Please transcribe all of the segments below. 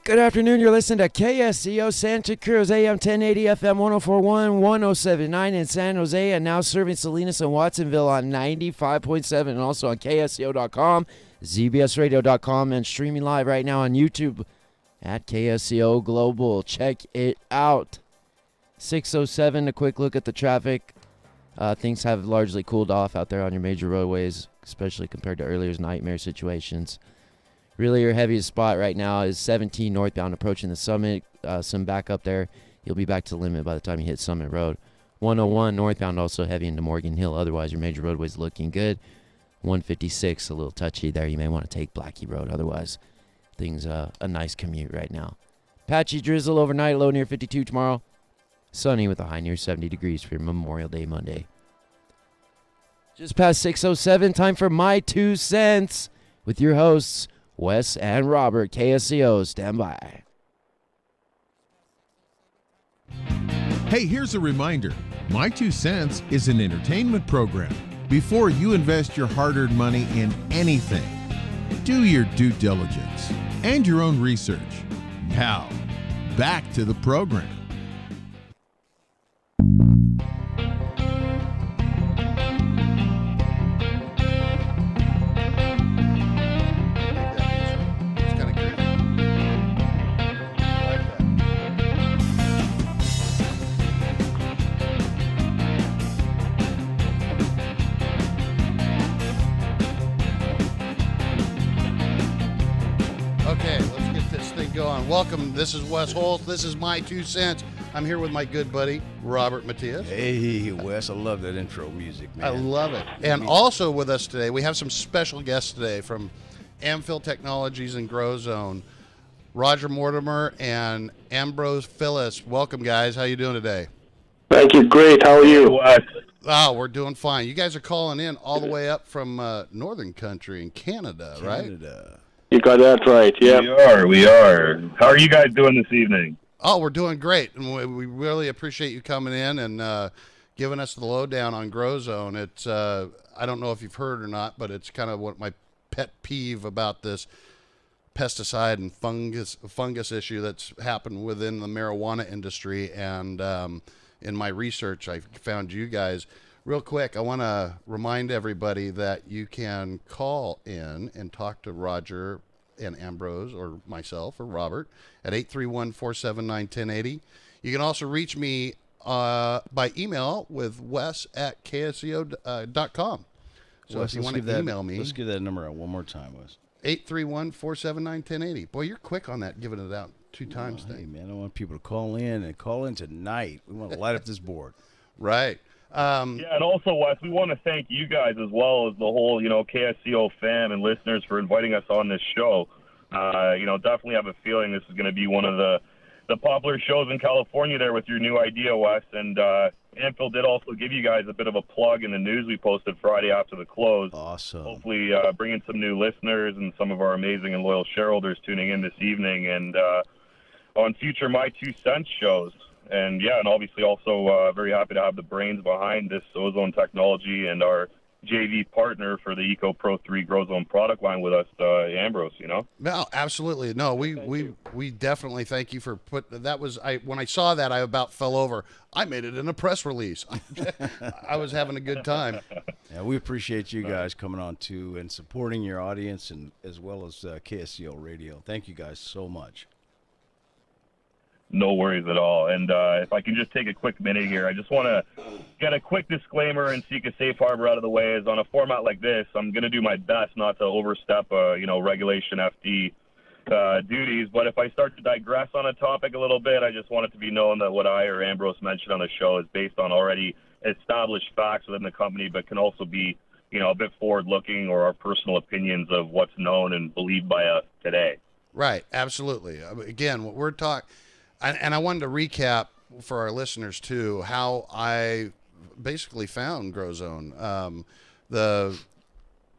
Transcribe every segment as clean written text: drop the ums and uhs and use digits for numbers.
Good afternoon. You're listening to KSCO Santa Cruz, AM 1080, FM 1041, 1079 in San Jose, and now serving Salinas and Watsonville on 95.7 and also on KSCO.com, ZBSradio.com, and streaming live right now on YouTube at KSCO Global. Check it out. 6:07, a quick look at the traffic. Things have largely cooled off out there on your major roadways, especially compared to earlier's nightmare situations. Really, your heaviest spot right now is 17 northbound approaching the Summit. Some backup there. You'll be back to the limit by the time you hit Summit Road. 101 northbound also heavy into Morgan Hill. Otherwise, your major roadway's looking good. 156, a little touchy there. You may want to take Blackie Road. Otherwise, things a nice commute right now. Patchy drizzle overnight, low near 52 tomorrow. Sunny with a high near 70 degrees for your Memorial Day Monday. Just past 6:07, time for My 2 Cents with your hosts, Wes and Robert. KSCO, stand by. Hey, here's a reminder. My 2 Cents is an entertainment program. Before you invest your hard-earned money in anything, do your due diligence and your own research. Now, back to the program. Welcome. This is Wes Holt. This is My 2 Cents. I'm here with my good buddy, Robert Matias. Hey, Wes. I love that intro music, man. I love it. And also with us today, we have some special guests today from Amphil Technologies and Grozone, Roger Mortimer and Ambrose Phyllis. Welcome, guys. How you doing today? Thank you. Great. How are you? Oh, we're doing fine. You guys are calling in all the way up from northern country in Canada, right? You got that right, yeah. We are. How are you guys doing this evening? Oh, we're doing great, and we really appreciate you coming in and giving us the lowdown on Grozone. It's I don't know if you've heard or not, but it's kind of what my pet peeve about this pesticide and fungus issue that's happened within the marijuana industry. And in my research, I found you guys. Real quick, I want to remind everybody that you can call in and talk to Roger and Ambrose or myself or Robert at 831-479-1080. You can also reach me by email with Wes at KSCO.com. So Wes, if you want to email me. Let's give that number out one more time, Wes. 831-479-1080. Boy, you're quick on that, giving it out 2 times. Hey, man, I want people to call in tonight. We want to light up this board. Right. Yeah, and also, Wes, we want to thank you guys as well as the whole, KSCO fam and listeners for inviting us on this show. Definitely have a feeling this is going to be one of the popular shows in California there with your new idea, Wes. And Amphil did also give you guys a bit of a plug in the news we posted Friday after the close. Awesome. Hopefully bringing some new listeners and some of our amazing and loyal shareholders tuning in this evening and on future My 2 Cents shows. And, yeah, and obviously also very happy to have the brains behind this ozone technology and our JV partner for the Eco Pro 3 Grozone product line with us, Ambrose, No, absolutely. No, we definitely thank you for that was when I saw that I about fell over. I made it in a press release. I was having a good time. Yeah, we appreciate you guys coming on too and supporting your audience and as well as KSCO Radio. Thank you guys so much. No worries at all. And if I can just take a quick minute here, I just want to get a quick disclaimer and seek a safe harbor out of the way. Is on a format like this, I'm going to do my best not to overstep, Regulation FD duties. But if I start to digress on a topic a little bit, I just want it to be known that what I or Ambrose mentioned on the show is based on already established facts within the company, but can also be, a bit forward-looking or our personal opinions of what's known and believed by us today. Right. Absolutely. Again, what we're talking. And I wanted to recap for our listeners, too, how I basically found Grozone. The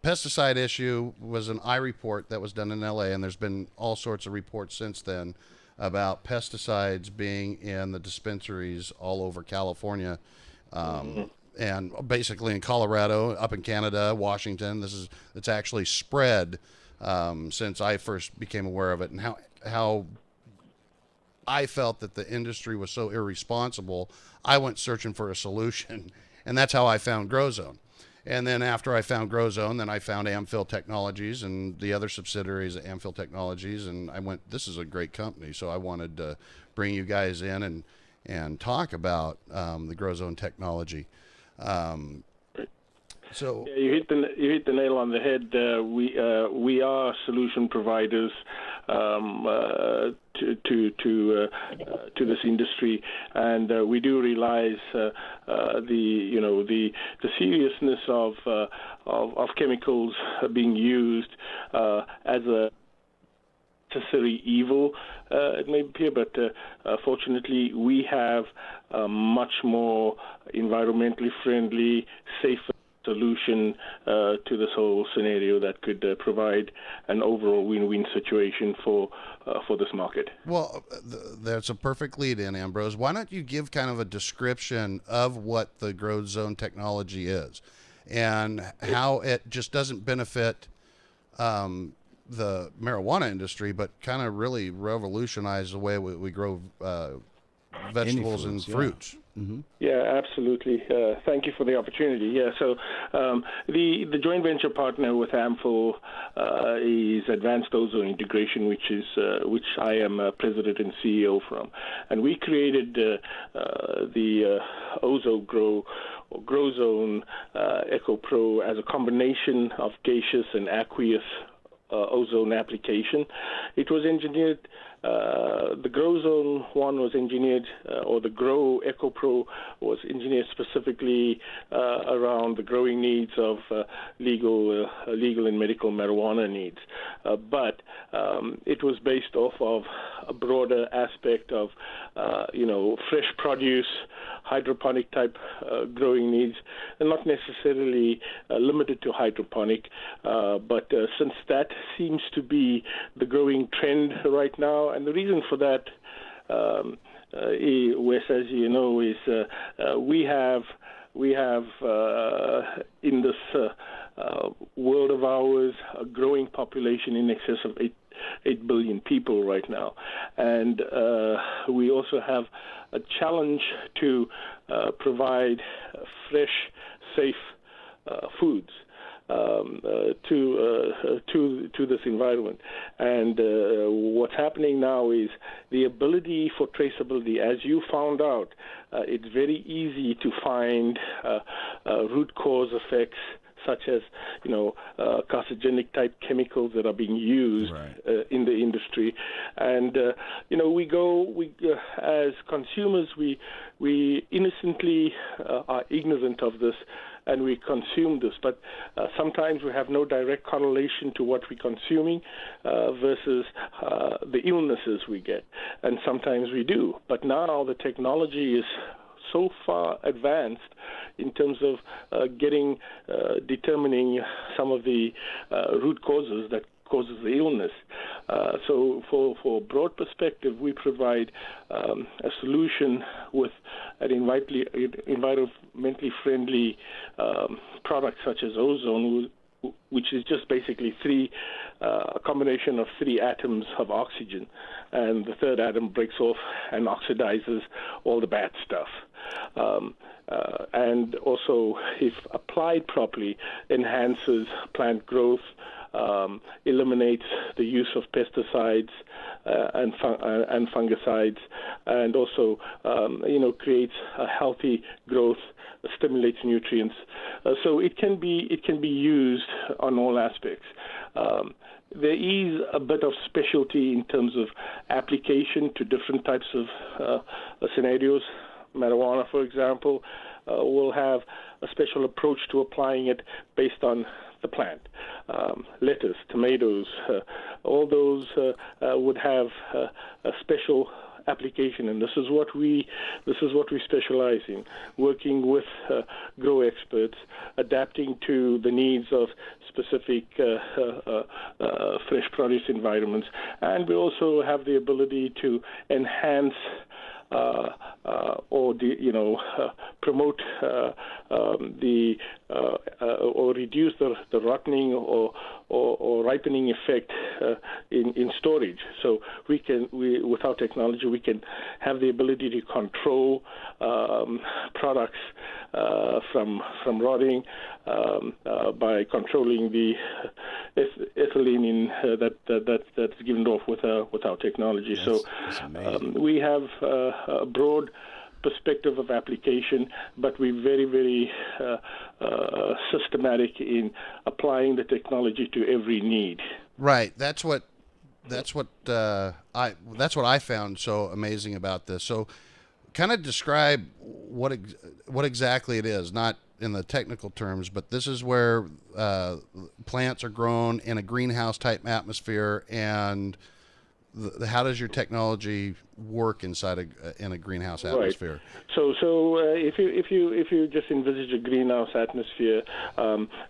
pesticide issue was an report that was done in L.A., and there's been all sorts of reports since then about pesticides being in the dispensaries all over California. And basically in Colorado, up in Canada, Washington, it's actually spread since I first became aware of it, and how I felt that the industry was so irresponsible, I went searching for a solution, and that's how I found Grozone. And then after I found Grozone, then I found Amphil Technologies and the other subsidiaries of Amphil Technologies, and I went, this is a great company, so I wanted to bring you guys in and talk about the Grozone technology. So yeah, you hit the nail on the head. We are solution providers to this industry, and we do realize the seriousness of chemicals being used as a necessary evil, it may appear, but fortunately we have a much more environmentally friendly, safer solution to this whole scenario that could provide an overall win-win situation for this market. Well, that's a perfect lead in, Ambrose. Why don't you give kind of a description of what the Grozone technology is and how it just doesn't benefit the marijuana industry, but kind of really revolutionize the way we grow vegetables and fruits. Mm-hmm. Yeah, absolutely. Thank you for the opportunity. Yeah, so the joint venture partner with Amphil is Advanced Ozone Integration, which I am president and CEO from, and we created the Ozone Grow or Grozone Eco Pro as a combination of gaseous and aqueous ozone application. It was engineered. The Grozone one was engineered, or the Grow Eco Pro was engineered specifically around the growing needs of legal and medical marijuana needs. But it was based off of a broader aspect of, fresh produce, hydroponic type growing needs, and not necessarily limited to hydroponic. But since that seems to be the growing trend right now, and the reason for that, Wes, as you know, is we have in this world of ours a growing population in excess of 8 billion people right now, and we also have a challenge to provide fresh, safe foods to this environment. And what's happening now is the ability for traceability. As you found out, it's very easy to find root cause effects, such as carcinogenic type chemicals that are being used in the industry, and we as consumers we innocently are ignorant of this, and we consume this, but sometimes we have no direct correlation to what we're consuming versus the illnesses we get, and sometimes we do. But now the technology is so far advanced in terms of determining some of the root causes that causes the illness. So for a broad perspective, we provide a solution with an environmentally friendly product such as ozone, which is just basically a combination of three atoms of oxygen, and the third atom breaks off and oxidizes all the bad stuff. And also, if applied properly, enhances plant growth, eliminates the use of pesticides and fungicides, and also creates a healthy growth, stimulates nutrients. So it can be used on all aspects. There is a bit of specialty in terms of application to different types of scenarios. Marijuana, for example, will have a special approach to applying it based on the plant. Lettuce, tomatoes, all those would have a special application, and this is what we specialize in, working with grow experts, adapting to the needs of specific fresh produce environments, and we also have the ability to enhance promote or reduce the rotting or or ripening effect in storage. So with our technology, we can have the ability to control products from rotting by controlling the ethylene that's given off with our technology. That's amazing. We have a broad perspective of application, but we're very, very systematic in applying the technology to every need. Right. That's what I found so amazing about this. So, kind of describe what exactly it is, not in the technical terms, but this is where plants are grown in a greenhouse type atmosphere, and how does your technology work inside in a greenhouse atmosphere? Right. So if you just envisage a greenhouse atmosphere,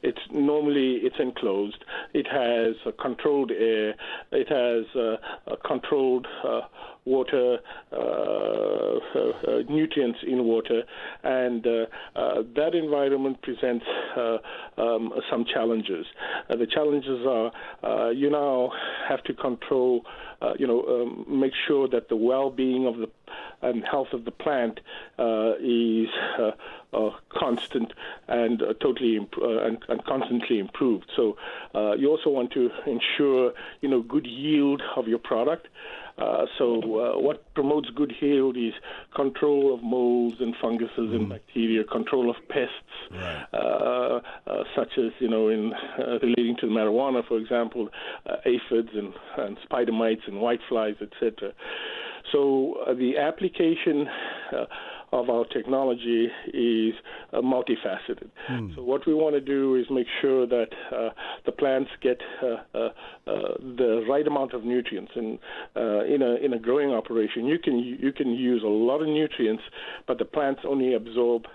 it's enclosed. It has a controlled air. It has a controlled water, nutrients in water, and that environment presents some challenges. The challenges are you now have to control, make sure that the well-being of and health of the plant is constant and totally and constantly improved. So you also want to ensure good yield of your product. So what promotes good yield is control of molds and funguses and bacteria, control of pests, Right. such as in relating to marijuana, for example, aphids and spider mites and whiteflies, etc. So the application of our technology is multifaceted. So what we want to do is make sure that the plants get the right amount of nutrients. And in a growing operation, you can use a lot of nutrients, but the plants only absorb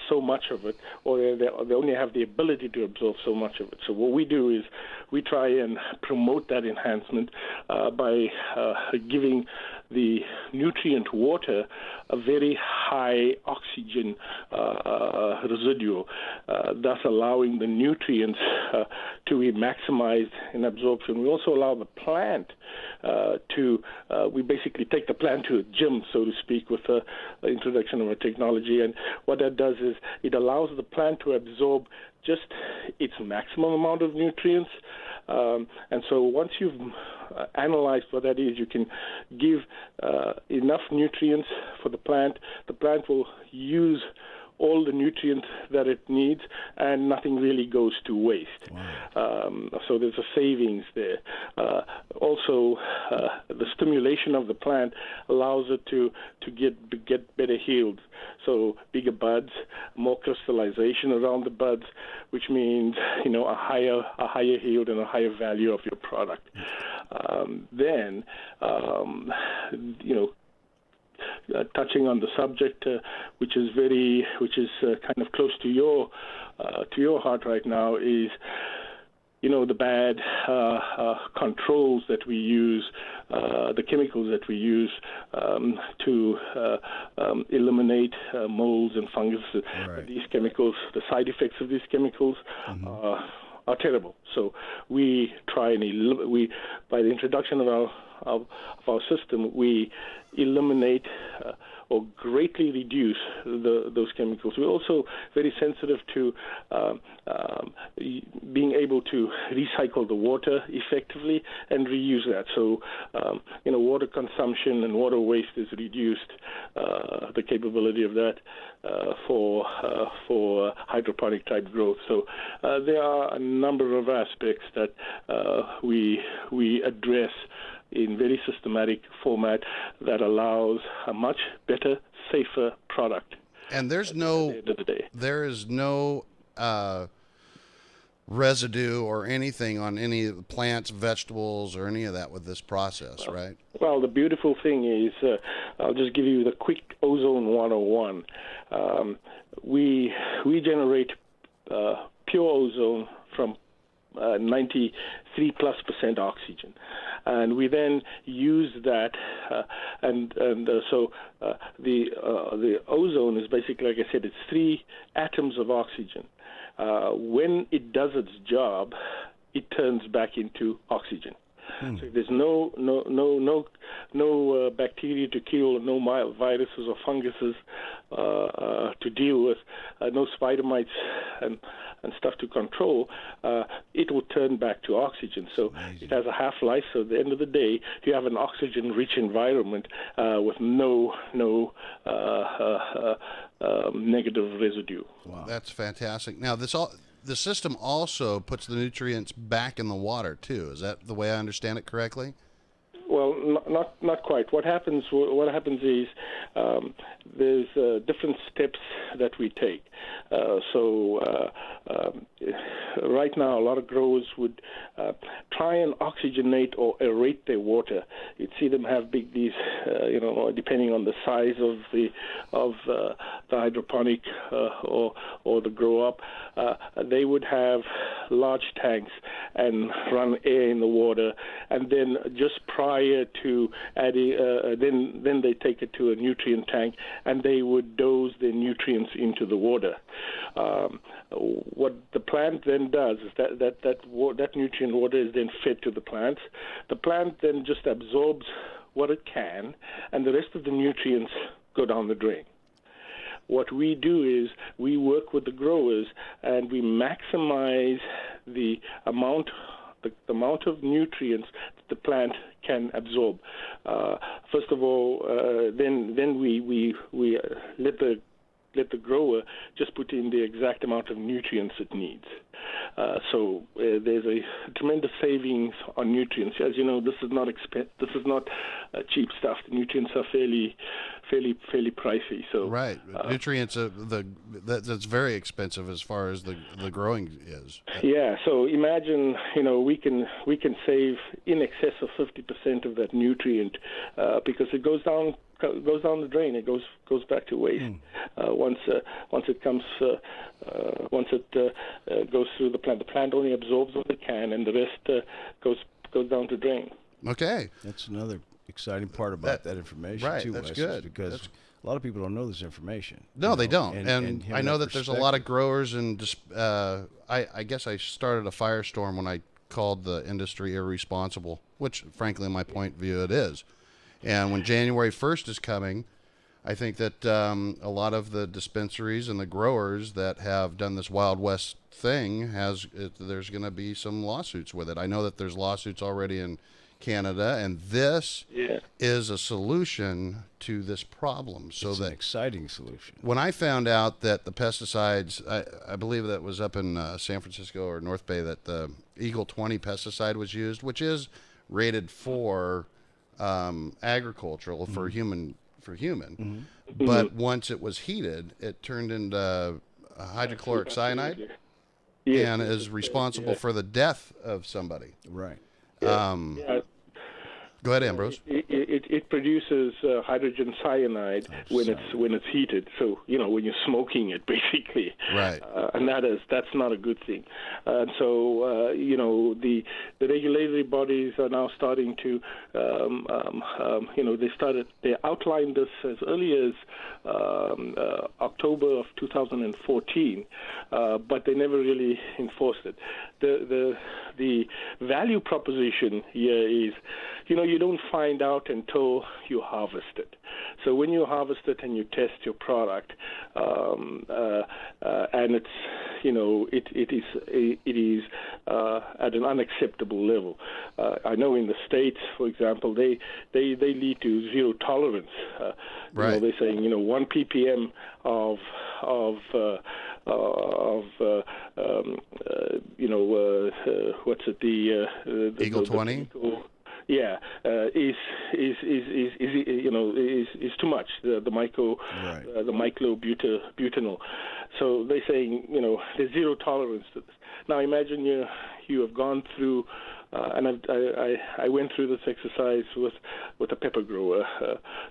so much of it, or they only have the ability to absorb so much of it. So what we do is we try and promote that enhancement by giving the nutrient water a very high oxygen residual, thus allowing the nutrients to be maximized in absorption. We also allow the plant we basically take the plant to a gym, so to speak, with the introduction of our technology. And what that does is it allows the plant to absorb just its maximum amount of nutrients. And so once you've analyzed what that is, you can give enough nutrients for the plant. The plant will use all the nutrients that it needs, and nothing really goes to waste. Wow. So there's a savings there. Also, the stimulation of the plant allows it to get better yield. So bigger buds, more crystallization around the buds, which means a higher yield and a higher value of your product. Touching on the subject, which is kind of close to your heart right now, is the bad controls that we use, the chemicals that we use to eliminate molds and fungus. Right. These chemicals, the side effects of these chemicals are terrible. So we try and by the introduction of our system, we eliminate or greatly reduce those chemicals. We're also very sensitive to being able to recycle the water effectively and reuse that. So, water consumption and water waste is reduced, the capability of that for hydroponic type growth. So there are a number of aspects that we address in very systematic format that allows a much better, safer product. And there is no residue or anything on any of the plants, vegetables, or any of that with this process, right? Well, the beautiful thing is, I'll just give you the quick ozone 101. We generate pure ozone from 93+% oxygen, and we then use that, so the ozone is basically, like I said, it's 3 atoms of oxygen. When it does its job, it turns back into oxygen. So if there's no bacteria to kill, no mild viruses or funguses to deal with, no spider mites and stuff to control, it will turn back to oxygen. So it has a half-life. So at the end of the day, you have an oxygen-rich environment with no negative residue. Wow. That's fantastic. Now, the system also puts the nutrients back in the water too. Is that the way I understand it correctly? Well, not quite. What happens is there's different steps that we take. Right now, a lot of growers would try and oxygenate or aerate their water. You'd see them have these, depending on the size of the hydroponic or the grow up, they would have large tanks and run air in the water, and then just prior to adding, then they take it to a nutrient tank and they would dose the nutrients into the water. What the plant then does is that nutrient water is then fed to the plants. The plant then just absorbs what it can, and the rest of the nutrients go down the drain. What we do is we work with the growers and we maximize the amount of nutrients that the plant can absorb. First of all, then we let the grower just put in the exact amount of nutrients it needs. So there's a tremendous savings on nutrients. As you know, this is not cheap stuff. The nutrients are fairly pricey. So right, nutrients that's very expensive as far as the growing is. Yeah. So imagine we can save in excess of 50% of that nutrient because it goes down the drain. It goes back to waste once it goes through the plant. The plant only absorbs what it can, and the rest goes down the drain. Okay, that's another exciting part about that information too. That's Wes, good because a lot of people don't know this information. No, they don't. And I know that there's a lot of growers, and I guess I started a firestorm when I called the industry irresponsible, which, frankly, in my point of view, it is. And when January 1st is coming, I think that a lot of the dispensaries and the growers that have done this Wild West thing, there's going to be some lawsuits with it. I know that there's lawsuits already in Canada, and this is a solution to this problem. So it's an exciting solution. When I found out that the pesticides, I believe that was up in San Francisco or North Bay, that the Eagle 20 pesticide was used, which is rated for agricultural for human, but once it was heated, it turned into hydrochloric cyanide and is responsible for the death of somebody. Right. Go ahead, Ambrose. It produces hydrogen cyanide when it's heated. So when you're smoking it, basically. Right. And that's not a good thing. And so the regulatory bodies are now starting to they outlined this as early as October of 2014, but they never really enforced it. The value proposition here is, you don't find out until you harvest it. So when you harvest it and you test your product, and it's, it is at an unacceptable level. I know in the States, for example, they lead to zero tolerance. Right. They're saying 1 ppm of what's it, the Eagle 20? Yeah, is too much. The myclobutanol. So they're saying there's zero tolerance to this. Now imagine you have gone through, and I went through this exercise with a pepper grower,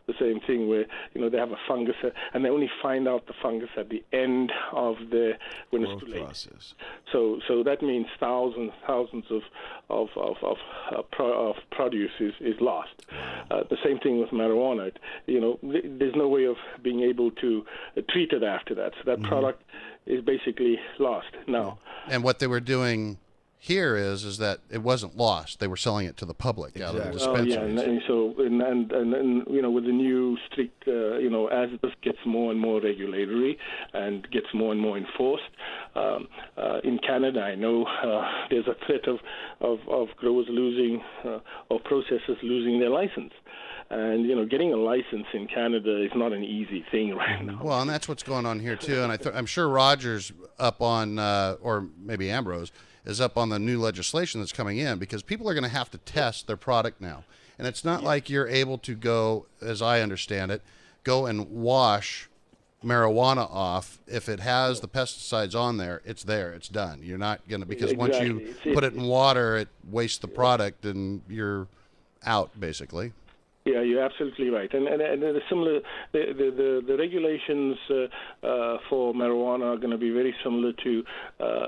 the same thing where they have a fungus and they only find out the fungus at the end of when it's too late. Process. So that means thousands of produce is lost. The same thing with marijuana. There's no way of being able to treat it after that. So that product is basically lost now. And what they were doing here is that it wasn't lost. They were selling it to the public out of the dispensaries. Oh, yeah, and so with the new strict, as this gets more and more regulatory and gets more and more enforced, in Canada, I know there's a threat of growers losing or processors losing their license. And, getting a license in Canada is not an easy thing right now. Well, and that's what's going on here, too. And I'm sure Roger's up on, or maybe Ambrose, is up on the new legislation that's coming in, because people are going to have to test their product now. And it's not like you're able to go, as I understand it, go and wash marijuana off. If it has the pesticides on there, it's done. You're not going to, because once you put it in water, it wastes the product and you're out, basically. Yeah, you're absolutely right, and the similar. The regulations for marijuana are going to be very similar to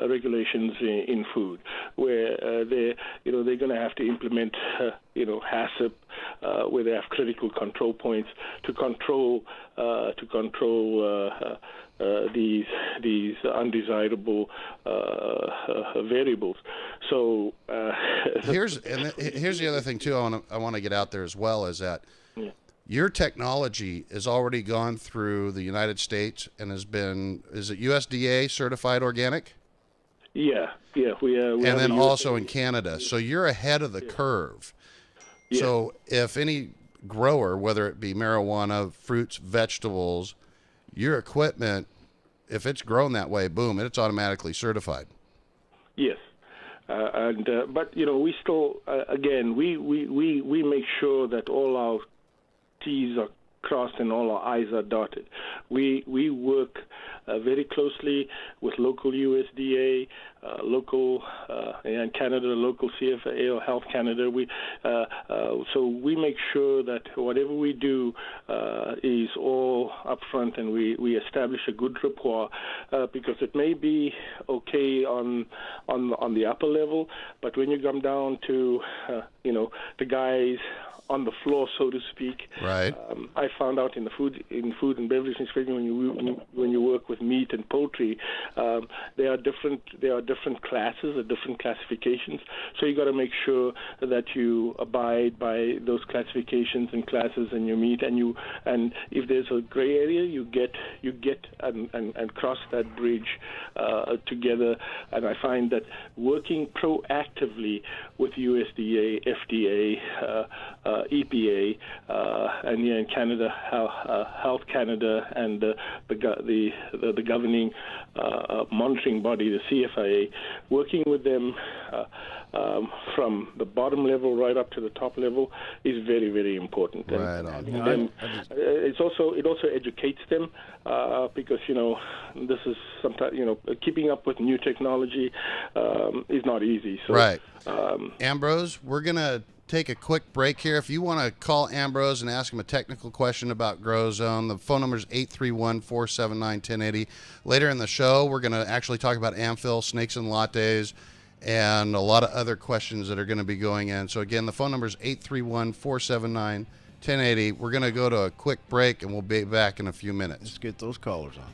regulations in food, where they're going to have to implement HACCP, where they have critical control points to control these undesirable variables. So here's the other thing too. I want to get out there as well, is that your technology has already gone through the United States and is it USDA certified organic? Yeah, we and then also in Canada. So you're ahead of the curve. Yeah. So if any grower, whether it be marijuana, fruits, vegetables, your equipment, if it's grown that way, boom, it's automatically certified. Yes, but we still we make sure that all our T's are crossed and all our I's are dotted. We work very closely with local USDA, local in Canada, local CFA or Health Canada. So we make sure that whatever we do is all upfront, and we establish a good rapport, because it may be okay on the upper level, but when you come down to the guys on the floor, so to speak. Right. I found out in food and beverage, especially when you work with meat and poultry, there are different classes or different classifications. So you got to make sure that you abide by those classifications and classes in your meat, and if there's a gray area, you get and cross that bridge together. And I find that working proactively with USDA, FDA, EPA, and here in Canada, Health Canada, and the governing monitoring body, the CFIA, working with them from the bottom level right up to the top level is very, very important. Right on. It also educates them, because this is sometimes keeping up with new technology is not easy. So, right. Ambrose, we're gonna take a quick break here. If you want to call Ambrose and ask him a technical question about Grozone, the phone number is 831-479-1080. Later in the show, we're going to actually talk about Amphil, snakes and lattes, and a lot of other questions that are going to be going in. So again, the phone number is 831-479-1080. We're going to go to a quick break, and we'll be back in a few minutes. Let's get those callers on.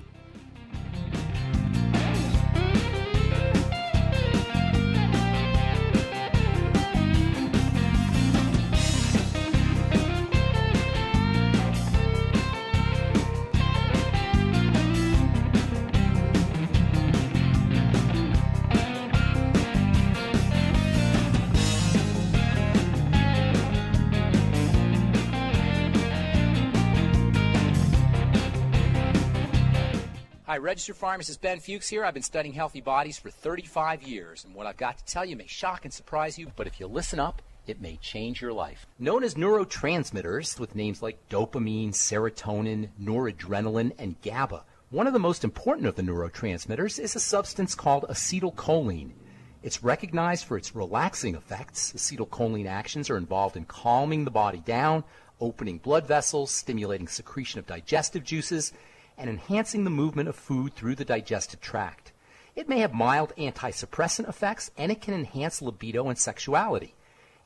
Hi, registered pharmacist Ben Fuchs here. I've been studying healthy bodies for 35 years, and what I've got to tell you may shock and surprise you, but if you listen up, it may change your life. Known as neurotransmitters, with names like dopamine, serotonin, noradrenaline, and GABA, one of the most important of the neurotransmitters is a substance called acetylcholine. It's recognized for its relaxing effects. Acetylcholine actions are involved in calming the body down, opening blood vessels, stimulating secretion of digestive juices, and enhancing the movement of food through the digestive tract. It may have mild anti-suppressant effects, and it can enhance libido and sexuality.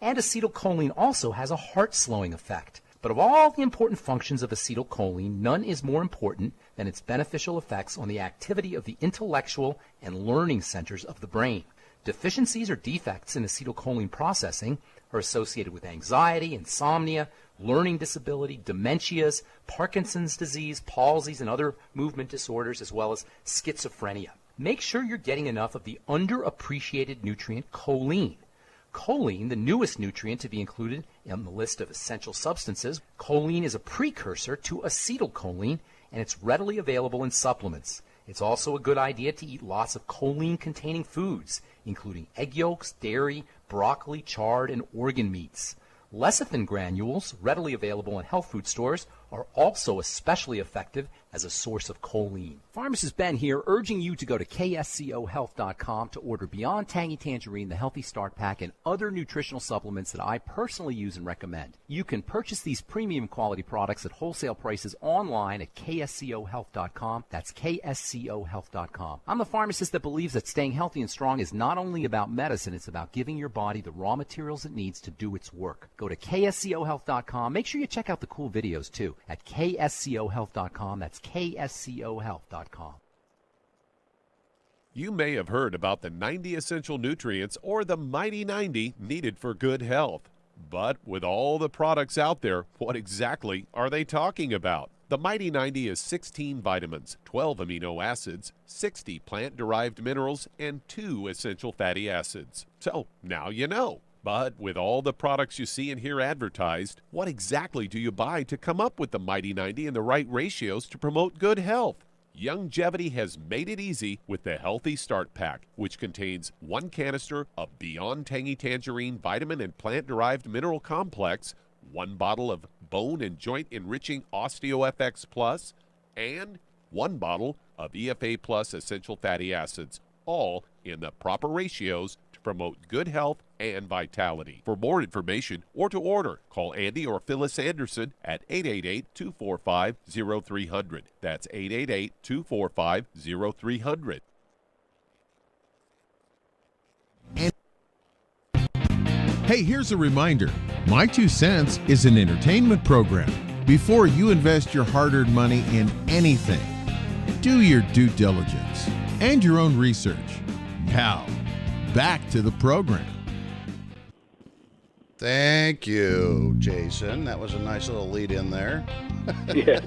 And acetylcholine also has a heart-slowing effect. But of all the important functions of acetylcholine, none is more important than its beneficial effects on the activity of the intellectual and learning centers of the brain. Deficiencies or defects in acetylcholine processing are associated with anxiety, insomnia, learning disability, dementias, Parkinson's disease, palsies, and other movement disorders, as well as schizophrenia. Make sure you're getting enough of the underappreciated nutrient choline. Choline, the newest nutrient to be included in the list of essential substances. Choline is a precursor to acetylcholine, and it's readily available in supplements. It's also a good idea to eat lots of choline-containing foods, including egg yolks, dairy, broccoli, chard, and organ meats. Lecithin granules, readily available in health food stores, are also especially effective as a source of choline. Pharmacist Ben here, urging you to go to KSCOhealth.com to order Beyond Tangy Tangerine, the Healthy Start Pack, and other nutritional supplements that I personally use and recommend. You can purchase these premium quality products at wholesale prices online at KSCOhealth.com. That's KSCOhealth.com. I'm the pharmacist that believes that staying healthy and strong is not only about medicine, it's about giving your body the raw materials it needs to do its work. Go to KSCOhealth.com. Make sure you check out the cool videos too at KSCOhealth.com. That's KSCOhealth.com. You may have heard about the 90 essential nutrients or the Mighty 90 needed for good health. But with all the products out there, what exactly are they talking about? The Mighty 90 is 16 vitamins, 12 amino acids, 60 plant-derived minerals, and 2 essential fatty acids. So now you know. But with all the products you see and hear advertised, what exactly do you buy to come up with the Mighty 90 and the right ratios to promote good health? Youngevity has made it easy with the Healthy Start Pack, which contains 1 canister of Beyond Tangy Tangerine Vitamin and Plant-Derived Mineral Complex, 1 bottle of Bone and Joint Enriching OsteoFX Plus, and 1 bottle of EFA Plus Essential Fatty Acids, all in the proper ratios to promote good health and vitality. For more information or to order, call Andy or Phyllis Anderson at 888-245-0300. That's 888-245-0300. Hey, here's a reminder. My Two Cents is an entertainment program. Before you invest your hard-earned money in anything, do your due diligence and your own research. Now, back to the program. Thank you, Jason. That was a nice little lead in there. Yeah.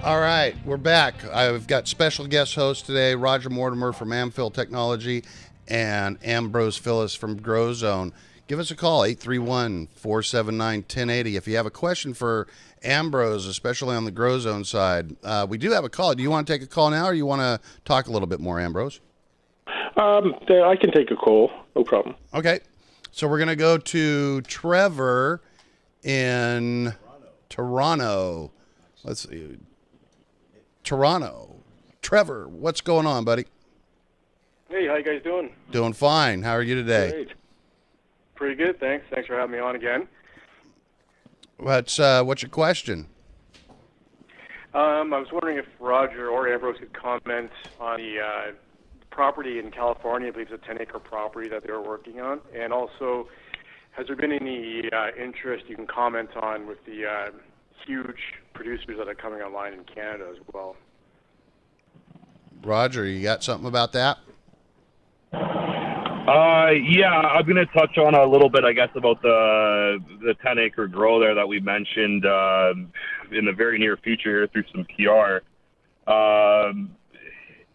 All right, we're back. I've got special guest host today, Roger Mortimer from Amphil Technology and Ambrose Phyllis from Grozone. Give us a call, 831-479-1080. If you have a question for Ambrose, especially on the Grozone side, we do have a call. Do you want to take a call now, or you want to talk a little bit more, Ambrose? I can take a call. No problem. Okay. So we're going to go to Trevor in Toronto. Let's see. Toronto. Trevor, what's going on, buddy? Hey, how you guys doing? Doing fine. How are you today? Great. Pretty good, thanks. Thanks for having me on again. What's your question? I was wondering if Roger or Ambrose could comment on the property in California. I believe it's a 10-acre property that they were working on. And also, has there been any interest you can comment on with the huge producers that are coming online in Canada as well? Roger, you got something about that? Yeah, I'm going to touch on a little bit, I guess, about the 10-acre grow there that we mentioned in the very near future here through some PR.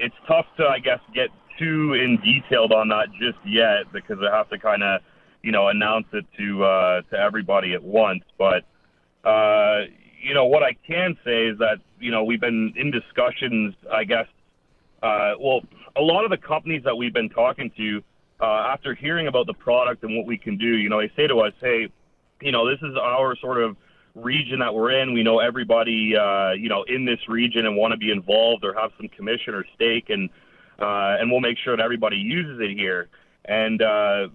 It's tough to, I guess, get too in detailed on that just yet because I have to kind of, announce it to everybody at once. But, what I can say is that, we've been in discussions, I guess, a lot of the companies that we've been talking to, after hearing about the product and what we can do, they say to us, hey, this is our sort of region that we're in. We know everybody, in this region and want to be involved or have some commission or stake, and we'll make sure that everybody uses it here. And, the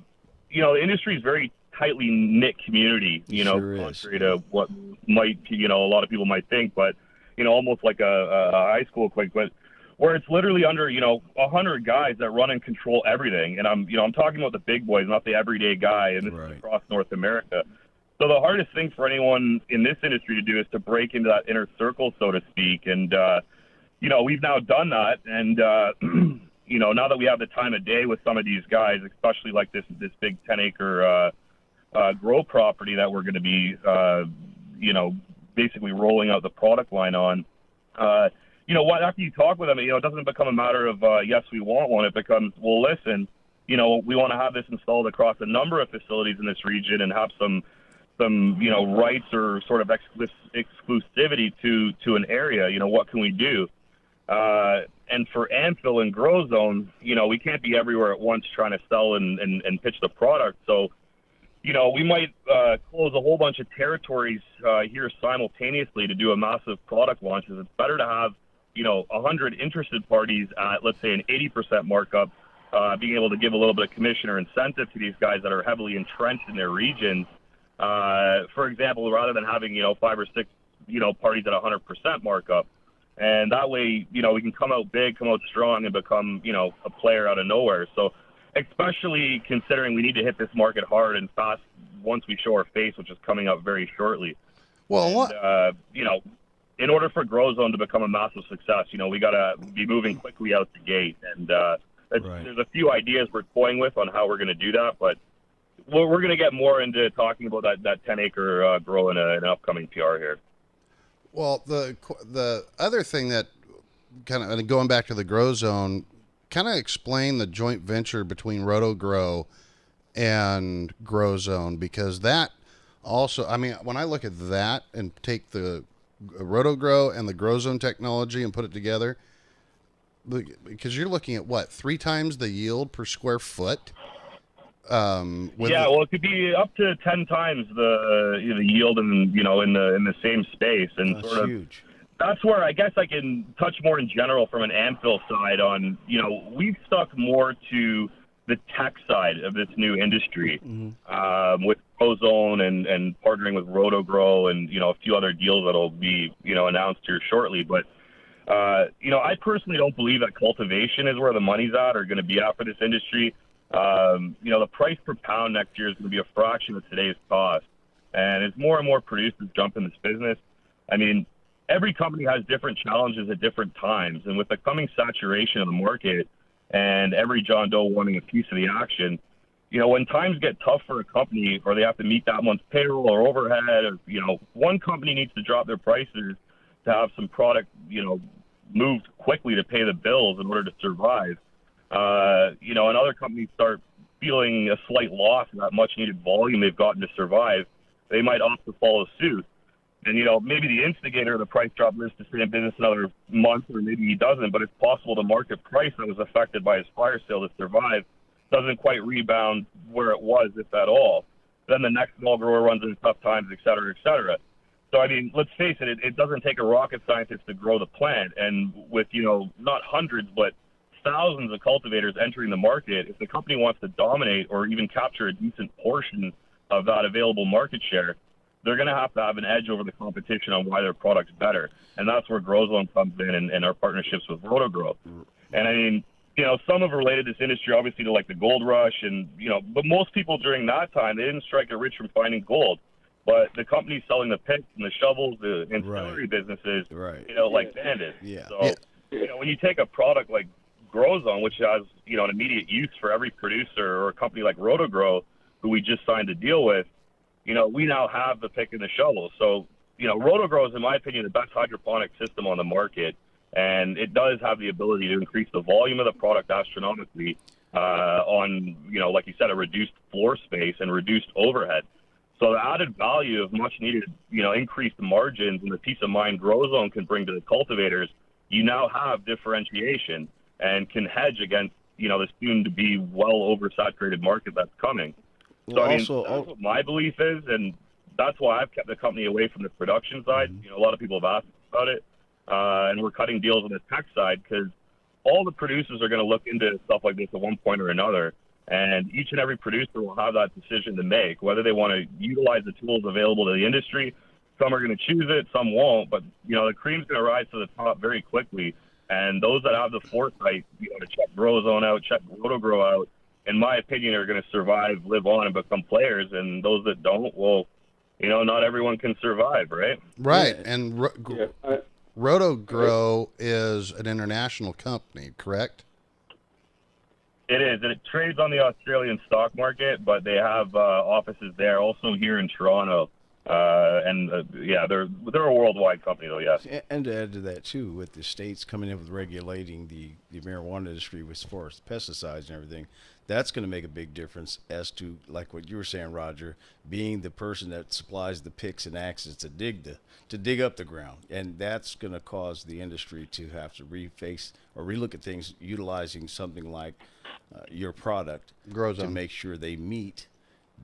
industry is very tightly knit community, contrary to what might, a lot of people might think, but, almost like a high school quick, but where it's literally under, 100 guys that run and control everything. And I'm talking about the big boys, not the everyday guy, and this is across North America. So the hardest thing for anyone in this industry to do is to break into that inner circle, so to speak. And, we've now done that. And, now that we have the time of day with some of these guys, especially like this big 10-acre grow property that we're going to be, basically rolling out the product line on, after you talk with them, it doesn't become a matter of, yes, we want one. It becomes, well, listen, we want to have this installed across a number of facilities in this region and have some rights or sort of exclusivity to an area. What can we do? And for Amphil and Grozone, we can't be everywhere at once trying to sell and pitch the product. So, we might close a whole bunch of territories here simultaneously to do a massive product launch. It's better to have, 100 interested parties at, let's say, an 80% markup, being able to give a little bit of commission or incentive to these guys that are heavily entrenched in their regions. For example, rather than having, 5 or 6, parties at 100% markup. And that way, we can come out big, come out strong, and become, a player out of nowhere. So especially considering we need to hit this market hard and fast once we show our face, which is coming up very shortly. Well, in order for Grozone to become a massive success, we got to be moving quickly out the gate. And there's a few ideas we're toying with on how we're going to do that, but we're going to get more into talking about that 10-acre grow in an upcoming PR here. Well, the other thing that kind of going back to the Grozone, kind of explain the joint venture between RotoGrow and Grozone, because that also, when I look at that and take the RotoGrow and the Grozone technology and put it together, because you're looking at what, 3 times the yield per square foot. It could be up to 10 times the yield in the same space, and that's sort of huge. That's where I guess I can touch more in general from an Amphil side on, we've stuck more to the tech side of this new industry, with Grozone and partnering with RotoGrow and, a few other deals that'll be, announced here shortly. But, I personally don't believe that cultivation is where the money's at or going to be at for this industry. The price per pound next year is going to be a fraction of today's cost. And as more and more producers jump in this business, every company has different challenges at different times. And with the coming saturation of the market and every John Doe wanting a piece of the action, when times get tough for a company or they have to meet that month's payroll or overhead, or, one company needs to drop their prices to have some product, moved quickly to pay the bills in order to survive. And other companies start feeling a slight loss of that much needed volume they've gotten to survive. They might opt to follow suit. And, maybe the instigator of the price drop lives to stay in business another month, or maybe he doesn't, but it's possible the market price that was affected by his fire sale to survive doesn't quite rebound where it was, if at all. Then the next small grower runs into tough times, et cetera, et cetera. So, let's face it, it doesn't take a rocket scientist to grow the plant. And with, not hundreds, but thousands of cultivators entering the market, if the company wants to dominate or even capture a decent portion of that available market share, they're going to have an edge over the competition on why their product's better. And that's where Grozone comes in and our partnerships with RotoGrow. And some have related this industry obviously to like the gold rush and, but most people during that time, they didn't strike it rich from finding gold. But the companies selling the picks and the shovels, the ancillary businesses, like bandits. Yeah. So, when you take a product like Grozone, which has, an immediate use for every producer or a company like RotoGrow, who we just signed a deal with, we now have the pick and the shovel. So, RotoGrow is, in my opinion, the best hydroponic system on the market. And it does have the ability to increase the volume of the product astronomically on, like you said, a reduced floor space and reduced overhead. So the added value of much needed, increased margins and the peace of mind Grozone can bring to the cultivators, you now have differentiation and can hedge against, the soon to be well oversaturated market that's coming. Well, So, that's what my belief is, and that's why I've kept the company away from the production side. A lot of people have asked about it, and we're cutting deals on the tech side because all the producers are going to look into stuff like this at one point or another, and each and every producer will have that decision to make, whether they want to utilize the tools available to the industry. Some are going to choose it, some won't, but, the cream's going to rise to the top very quickly, and those that have the foresight, to check Grozone out, check RotoGrow out, in my opinion, are going to survive, live on, and become players. And those that don't, well, not everyone can survive, right? Right. And RotoGrow is an international company, correct? It is, and it trades on the Australian stock market, but they have offices there, also here in Toronto. Yeah, they're a worldwide company, though. Yes. And to add to that too, with the states coming in with regulating the marijuana industry as far as pesticides and everything, that's going to make a big difference as to, like what you were saying, Roger, being the person that supplies the picks and axes to dig up the ground, and that's going to cause the industry to have to relook at things, utilizing something like your product Grozone to make sure they meet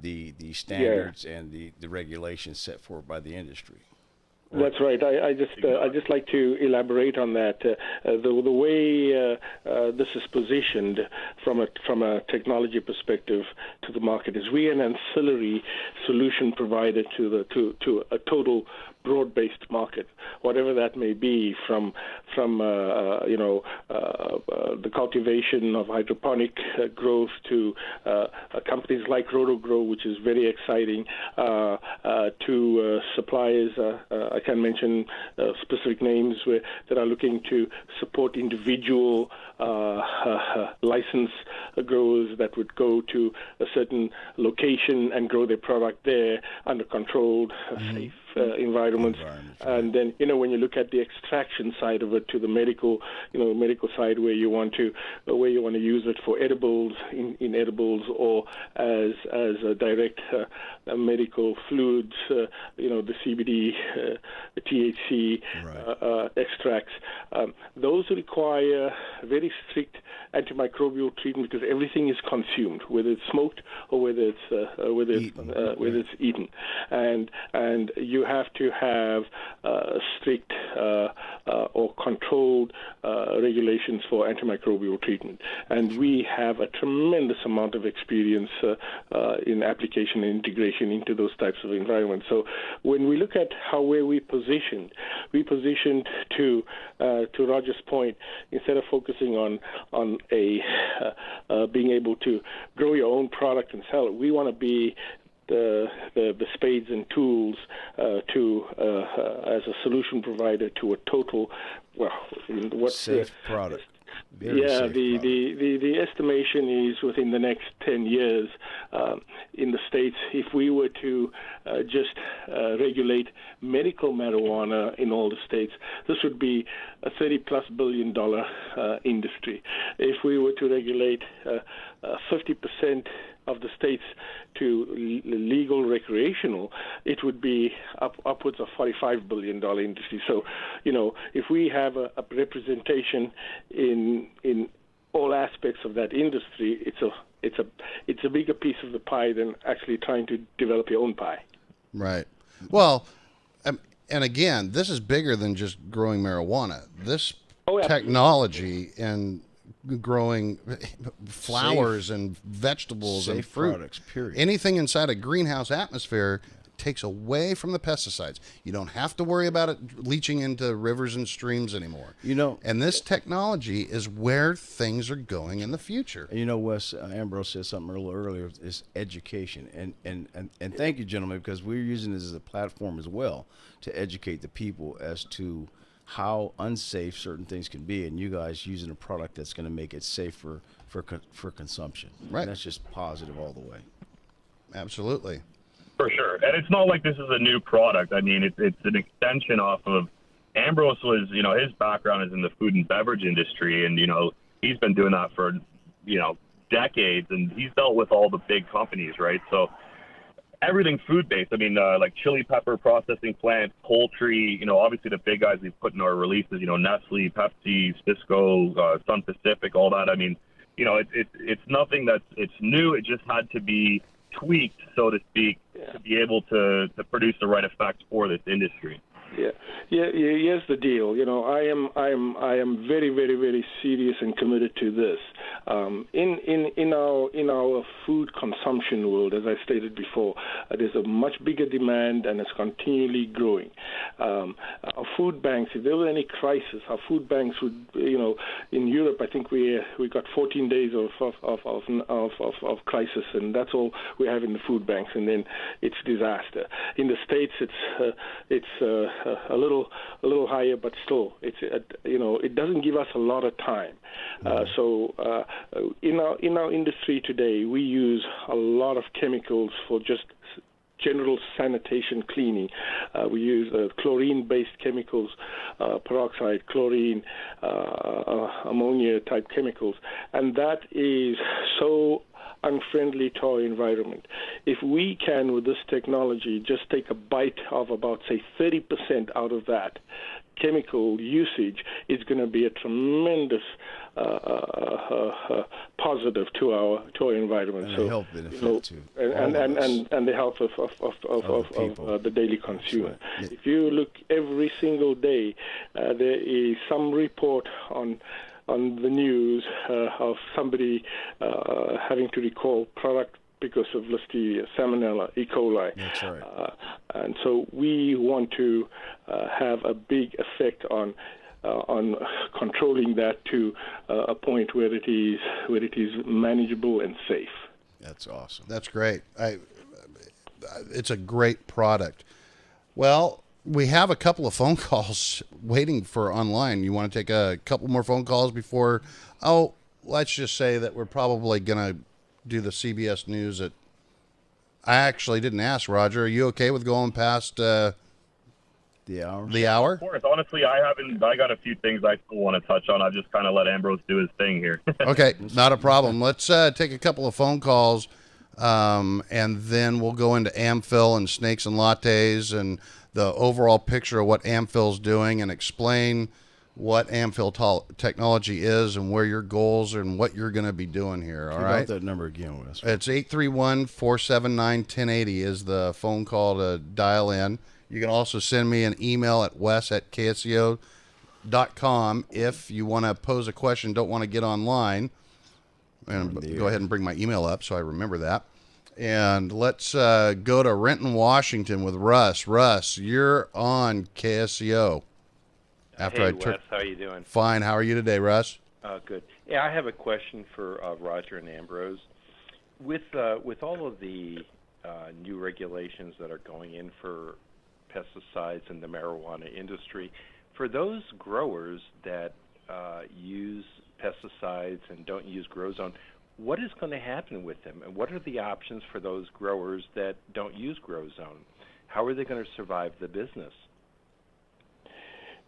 the standards and the regulations set forth by the industry. That's right. I just like to elaborate on that. The way this is positioned from a technology perspective to the market is we are an ancillary solution provider to a total broad-based market, whatever that may be, from the cultivation of hydroponic growth to companies like RotoGrow, which is very exciting, to suppliers. I can mention specific names that are looking to support individual license growers that would go to a certain location and grow their product there under controlled, safe environments. And then, when you look at the extraction side of it to the medical side, where you want to use it for edibles, in edibles, or as a direct medical fluids, the CBD, the THC extracts. Those require very strict antimicrobial treatment because everything is consumed, whether it's smoked or whether it's eaten, and you have to have strict or controlled regulations for antimicrobial treatment. And we have a tremendous amount of experience in application and integration into those types of environments. So when we look at where we positioned to Roger's point, instead of focusing on being able to grow your own product and sell it, we want to be the spades and tools as a solution provider to a total safe product. The estimation is within the next 10 years in the States, if we were to just regulate medical marijuana in all the states, this would be a $30+ billion industry. If we were to regulate 50% of the states to legal recreational, it would be upwards of $45 billion industry. So, if we have a representation in all aspects of that industry, it's a bigger piece of the pie than actually trying to develop your own pie. Right. Well, and again, this is bigger than just growing marijuana. This technology and growing flowers and vegetables and fruit products, period. Anything inside a greenhouse atmosphere takes away from the pesticides. You don't have to worry about it leaching into rivers and streams anymore. And this technology is where things are going in the future. And Wes, Ambrose said something a little earlier, is education. And thank you, gentlemen, because we're using this as a platform as well to educate the people as to how unsafe certain things can be, and you guys using a product that's going to make it safer for consumption. Right. And that's just positive all the way. Absolutely. For sure. And it's not like this is a new product. I mean, it's an extension off of Ambrose was, his background is in the food and beverage industry, and, he's been doing that for, decades, and he's dealt with all the big companies, right? So everything food-based. I mean, like chili pepper processing plants, poultry, obviously the big guys we've put in our releases, Nestle, Pepsi, Cisco, Sun Pacific, all that. I mean, it's nothing it's new. It just had to be tweaked, so to speak, to be able to produce the right effects for this industry. Yeah. Here's the deal. I am very, very, very serious and committed to this. In our food consumption world, as I stated before, there's a much bigger demand, and it's continually growing. Our food banks, if there were any crisis, our food banks would, in Europe, I think we got 14 days of crisis, and that's all we have in the food banks, and then it's disaster. In the States, it's a little higher, but still, it doesn't give us a lot of time. So in our industry today, we use a lot of chemicals for just general sanitation cleaning. We use chlorine-based chemicals, peroxide, chlorine, ammonia-type chemicals, and that is so unfriendly to our environment. If we can, with this technology, just take a bite of about, say, 30% out of that chemical usage, it's going to be a tremendous positive to our environment. And so the health benefit too. And the health of the daily consumer. Right. If you look every single day, there is some report on the news of somebody having to recall product because of Listeria, Salmonella, E. coli. That's right. And so we want to have a big effect on controlling that to a point where it is manageable and safe. That's awesome. That's great. It's a great product. Well, we have a couple of phone calls waiting for online. You want to take a couple more phone calls before? Oh, let's just say that we're probably going to do the CBS News at. I actually didn't ask, Roger. Are you okay with going past the hour? The hour? Of course. Honestly, I got a few things I still want to touch on. I just kind of let Ambrose do his thing here. Okay, not a problem. Let's take a couple of phone calls, and then we'll go into Amphil and snakes and lattes and the overall picture of what Amphil's doing and explain what Amphil technology is and where your goals are and what you're going to be doing here. All right. That number again, Wes. It's 831-479-1080 is the phone call to dial in. You can also send me an email at wes@ksco.com if you want to pose a question, don't want to get online. And go ahead and bring my email up so I remember that. And let's go to Renton, Washington with Russ. Russ, you're on KSCO. Hey, Wes, how are you doing? Fine. How are you today, Russ? Good. Yeah, I have a question for Roger and Ambrose. With all of the new regulations that are going in for pesticides in the marijuana industry, for those growers that use pesticides and don't use Grozone, what is going to happen with them? And what are the options for those growers that don't use Grozone? How are they going to survive the business?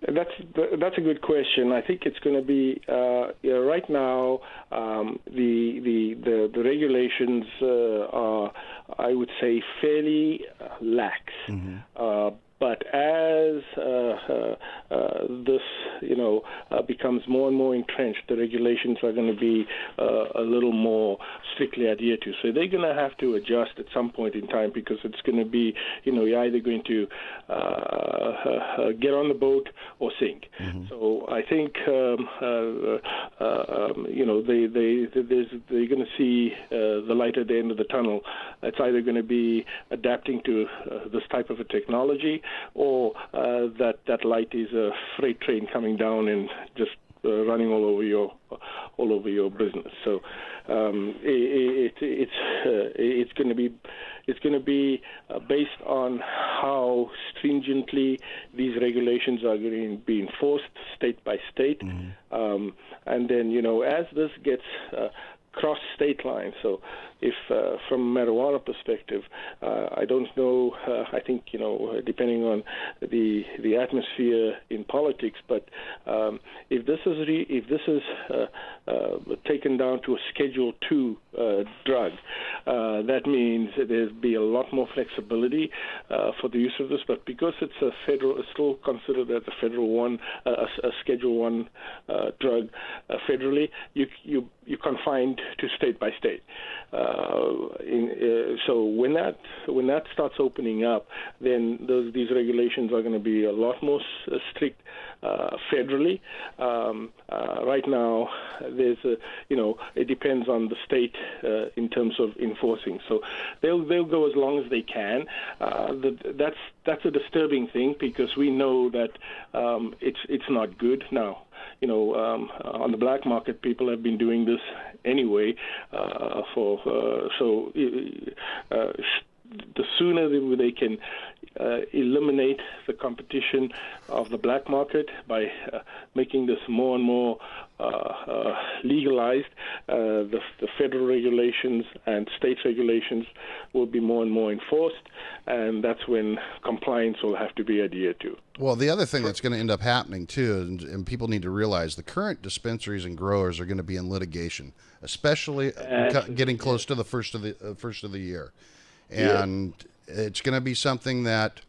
That's a good question. I think it's going to be right now. The regulations are, I would say, fairly lax. Mm-hmm. But as this, becomes more and more entrenched, the regulations are going to be a little more strictly adhered to. So they're going to have to adjust at some point in time because it's going to be, you're either going to get on the boat or sink. Mm-hmm. So I think, they're going to see the light at the end of the tunnel. It's either going to be adapting to this type of a technology, or that light is a freight train coming down and just running all over your business. So it's going to be based on how stringently these regulations are going to be enforced state by state, mm-hmm. And then as this gets cross state lines. So if from a marijuana perspective, I don't know, I think, depending on the atmosphere in politics, but if this is taken down to a Schedule 2 drug, that means there'll be a lot more flexibility for the use of this, but because it's it's still considered as a federal one, a Schedule 1 drug federally, you're confined to state by state. So when that starts opening up, then these regulations are going to be a lot more strict federally. Right now, there's it depends on the state in terms of enforcing. So they'll go as long as they can. That's a disturbing thing because we know that it's not good now. On the black market, people have been doing this anyway. the sooner they can eliminate the competition of the black market by making this more and more legalized, the federal regulations and state regulations will be more and more enforced, and that's when compliance will have to be adhered to. Well, the other thing that's going to end up happening too, and people need to realize, the current dispensaries and growers are going to be in litigation, especially getting close to the first of the year, and it's going to be something that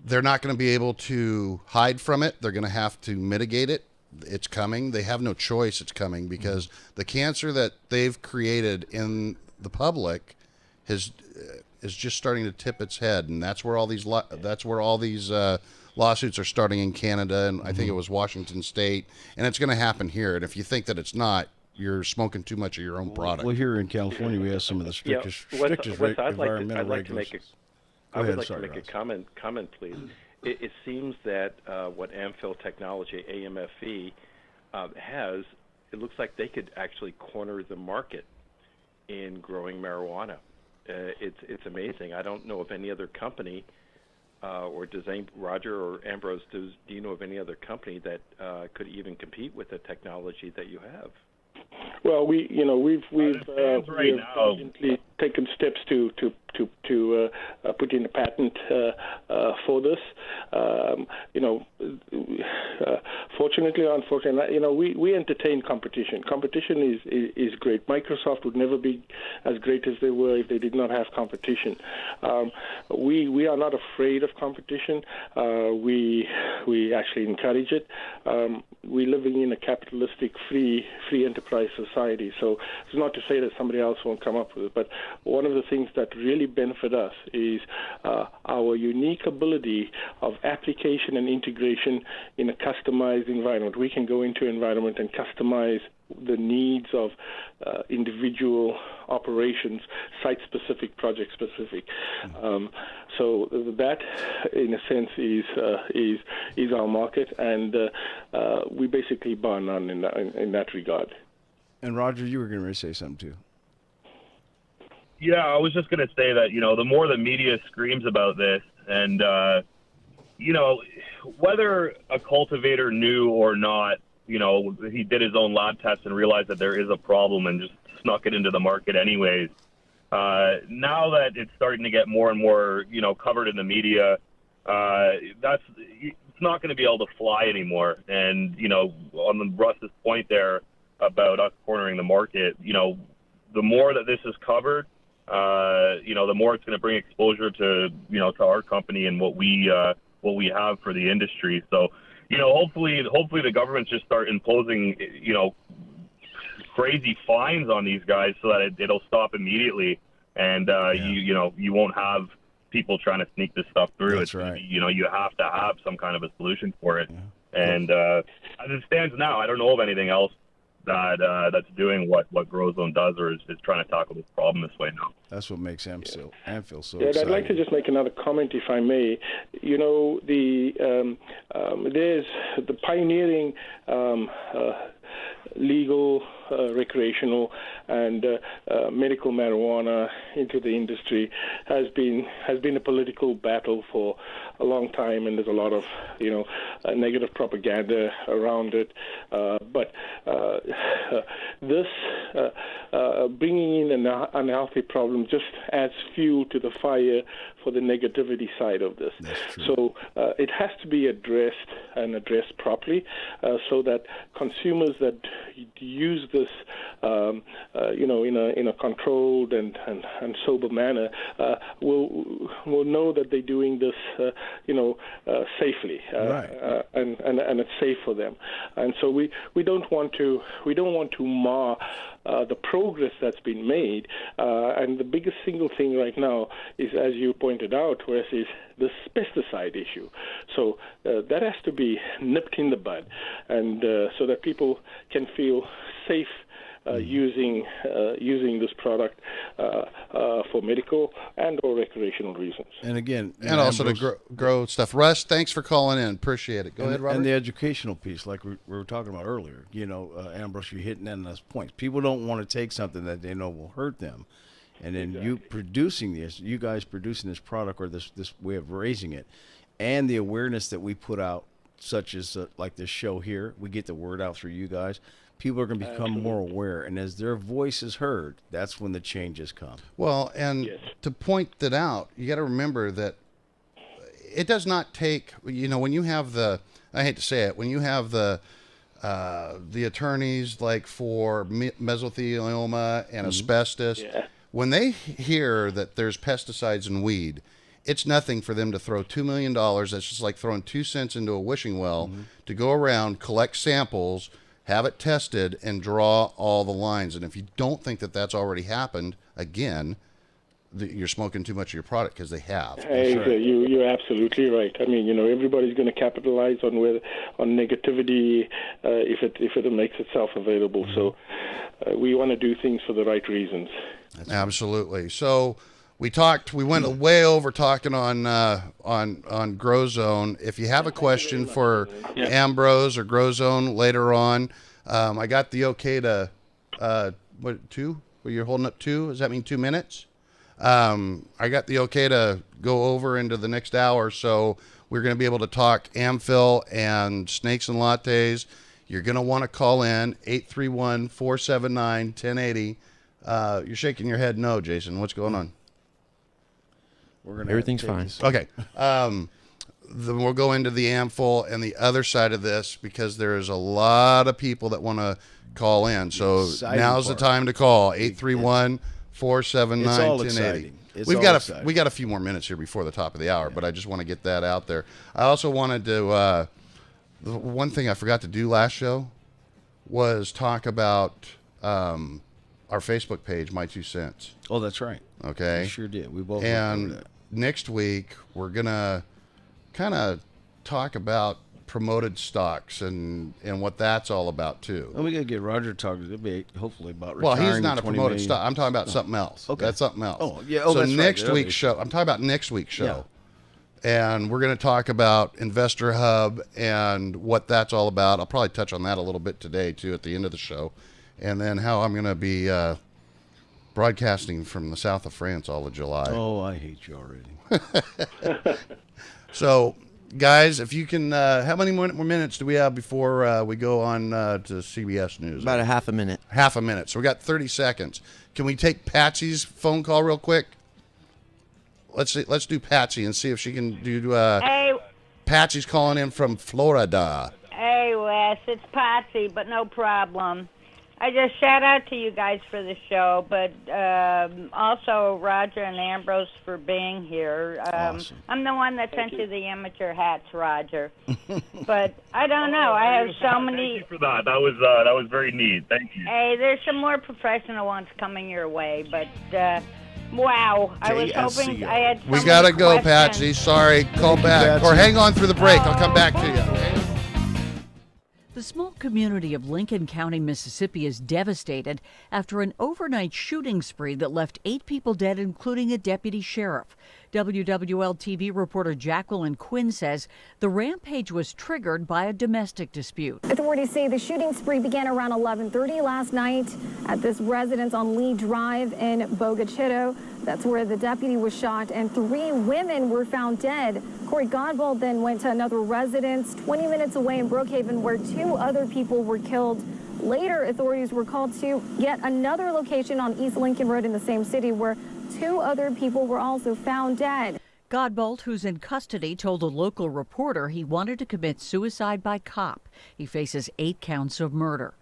they're not going to be able to hide from it. They're going to have to mitigate it. It's coming. They have no choice. It's coming because the cancer that they've created in the public is just starting to tip its head, and that's where all these lawsuits are starting in Canada, and I think it was Washington State, and it's going to happen here. And if you think that it's not, you're smoking too much of your own product. Well, here in California, we have some of the strictest environmental regulations. I would like to make a comment, please. It seems that what Amphil Technology, AMFE, has, it looks like they could actually corner the market in growing marijuana. It's amazing. I don't know of any other company, or does Roger or Ambrose, do you know of any other company that could even compete with the technology that you have? Well, we've taken steps to put in a patent for this. Fortunately or unfortunately, we entertain competition. Competition is great. Microsoft would never be as great as they were if they did not have competition. We are not afraid of competition. We actually encourage it. We're living in a capitalistic, free enterprise society. So it's not to say that somebody else won't come up with it, but one of the things that really benefit us is our unique ability of application and integration in a customized environment. We can go into an environment and customize the needs of individual operations, site-specific, project-specific. So that, in a sense, is our market, and we basically bar none in that regard. And Roger, you were going to say something too. Yeah, I was just going to say that, the more the media screams about this, and, whether a cultivator knew or not, he did his own lab test and realized that there is a problem and just snuck it into the market anyways. Now that it's starting to get more and more, covered in the media, it's not going to be able to fly anymore. And, on Russ's point there about us cornering the market, the more that this is covered, the more it's going to bring exposure to, to our company and what we have for the industry. So, hopefully the government just start imposing, crazy fines on these guys so that it'll stop immediatay, and you won't have people trying to sneak this stuff through. That's right. You have to have some kind of a solution for it. Yeah. And as it stands now, I don't know of anything else that's doing what Grozone does, or is trying to tackle this problem this way now. That's what makes Amphil so exciting. I'd like to just make another comment, if I may. There's the pioneering legal, recreational, and medical marijuana into the industry has been a political battle for a long time, and there's a lot of negative propaganda around it. But this bringing in an unhealthy problem just adds fuel to the fire for the negativity side of this. So it has to be addressed properly, so that consumers that use this, in a controlled and sober manner, will know that they're doing this, safely, right. And it's safe for them. And so we don't want to mar the progress that's been made. And the biggest single thing right now is, as you pointed out, Wes, is the pesticide issue. So that has to be nipped in the bud, and so that people can feel safe using this product for medical and or recreational reasons. And again, and also to grow stuff. Russ, thanks for calling in. Appreciate it. Go ahead, Robert. And the educational piece, like we were talking about earlier. Ambrose, you're hitting on those points. People don't want to take something that they know will hurt them. And then you guys producing this product or this way of raising it, and the awareness that we put out, such as like this show here, we get the word out through you guys. People are going to become more aware, and as their voice is heard, that's when the changes come. Well, and to point that out, you got to remember that it does not take, when you have I hate to say it, when you have the attorneys like for mesothelioma and asbestos, when they hear that there's pesticides in weed, it's nothing for them to throw $2 million. That's just like throwing 2 cents into a wishing well to go around, collect samples, have it tested, and draw all the lines. And if you don't think that that's already happened, again, you're smoking too much of your product, because they have. You're absolutely right. I mean, everybody's going to capitalize on negativity if it makes itself available. So we want to do things for the right reasons. Absolutely. So we went way over talking on Grozone. If you have a question for Ambrose or Grozone later on, I got the okay to, 2? Well, you're holding up 2? Does that mean 2 minutes? I got the okay to go over into the next hour, so we're going to be able to talk Amphil and Snakes and Lattes. You're going to want to call in 831-479-1080. You're shaking your head no, Jason. What's going on? Everything's fine. Okay. Then we'll go into the Amphil and the other side of this, because there's a lot of people that want to call in. So now's the time to call, 831-479-1080. We got a few more minutes here before the top of the hour, but I just want to get that out there. I also wanted to the one thing I forgot to do last show was talk about our Facebook page, My 2 Cents. Oh, that's right. Okay. We sure did. We both. And next week we're gonna kind of talk about promoted stocks and what that's all about too. Well, we got to get Roger talking hopefully about retiring. Well, he's not a promoted million. stock. I'm talking about something else. Okay. That's something else. Oh, yeah. So next week's show, I'm talking about next week's show. Yeah. And we're going to talk about Investor Hub and what that's all about. I'll probably touch on that a little bit today too at the end of the show. And then how I'm going to be broadcasting from the south of France all of July. Oh, I hate you already. So, guys, if you can, how many more minutes do we have before we go on to CBS News? About a half a minute. Half a minute. So we got 30 seconds. Can we take Patsy's phone call real quick? Let's do Patsy and see if she can do. Hey. Patsy's calling in from Florida. Hey, Wes, it's Patsy, but no problem. I just shout out to you guys for the show, but also Roger and Ambrose for being here. Awesome. I'm the one that sent you the amateur hats, Roger. But I don't know. I have so many. Thank you for that. That was very neat. Thank you. Hey, there's some more professional ones coming your way, but wow, I was hoping I had. We gotta go, Patsy. Sorry, call back or hang on through the break. I'll come back to you. Okay? The small community of Lincoln County, Mississippi is devastated after an overnight shooting spree that left 8 people dead, including a deputy sheriff. WWL-TV reporter Jacqueline Quinn says the rampage was triggered by a domestic dispute. Authorities say the shooting spree began around 11:30 last night at this residence on Lee Drive in Boca Chico. That's where the deputy was shot, and 3 women were found dead. Corey Godbold then went to another residence 20 minutes away in Brookhaven, where 2 other people were killed. Later, authorities were called to yet another location on East Lincoln Road in the same city, where 2 other people were also found dead. Godbold, who's in custody, told a local reporter he wanted to commit suicide by cop. He faces 8 counts of murder.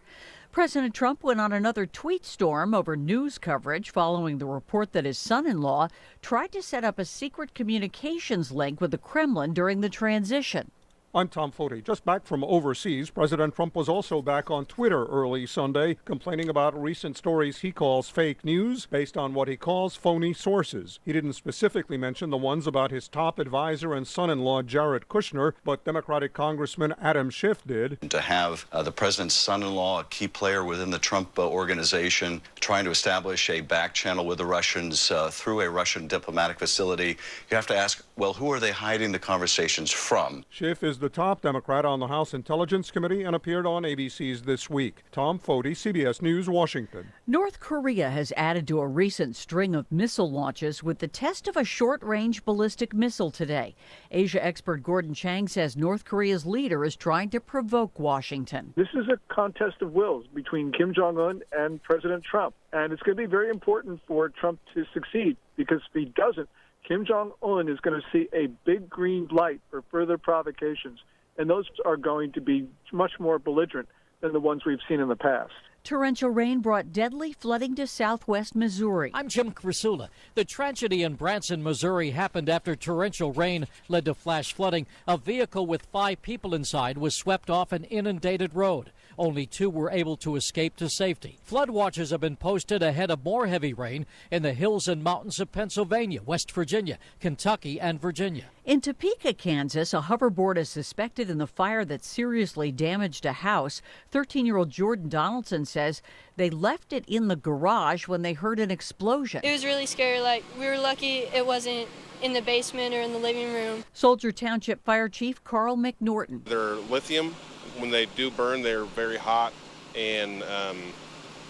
President Trump went on another tweet storm over news coverage following the report that his son-in-law tried to set up a secret communications link with the Kremlin during the transition. I'm Tom Foti. Just back from overseas, President Trump was also back on Twitter early Sunday, complaining about recent stories he calls fake news based on what he calls phony sources. He didn't specifically mention the ones about his top advisor and son-in-law Jared Kushner, but Democratic Congressman Adam Schiff did. To have the president's son-in-law, a key player within the Trump organization, trying to establish a back channel with the Russians through a Russian diplomatic facility, you have to ask, well, who are they hiding the conversations from? Schiff is the top Democrat on the House Intelligence Committee and appeared on ABC's This Week. Tom Foti, CBS News, Washington. North Korea has added to a recent string of missile launches with the test of a short-range ballistic missile today. Asia expert Gordon Chang says North Korea's leader is trying to provoke Washington. This is a contest of wills between Kim Jong-un and President Trump, and it's going to be very important for Trump to succeed, because if he doesn't, Kim Jong-un is going to see a big green light for further provocations, and those are going to be much more belligerent than the ones we've seen in the past. Torrential rain brought deadly flooding to southwest Missouri. I'm Jim Krasula. The tragedy in Branson, Missouri happened after torrential rain led to flash flooding. A vehicle with 5 people inside was swept off an inundated road. Only 2 were able to escape to safety. Flood watches have been posted ahead of more heavy rain in the hills and mountains of Pennsylvania, West Virginia, Kentucky, and Virginia. In Topeka, Kansas, a hoverboard is suspected in the fire that seriously damaged a house. 13-year-old Jordan Donaldson says they left it in the garage when they heard an explosion. It was really scary. We were lucky it wasn't in the basement or in the living room. Soldier Township Fire Chief Carl McNorton. They're lithium. When they do burn, they're very hot and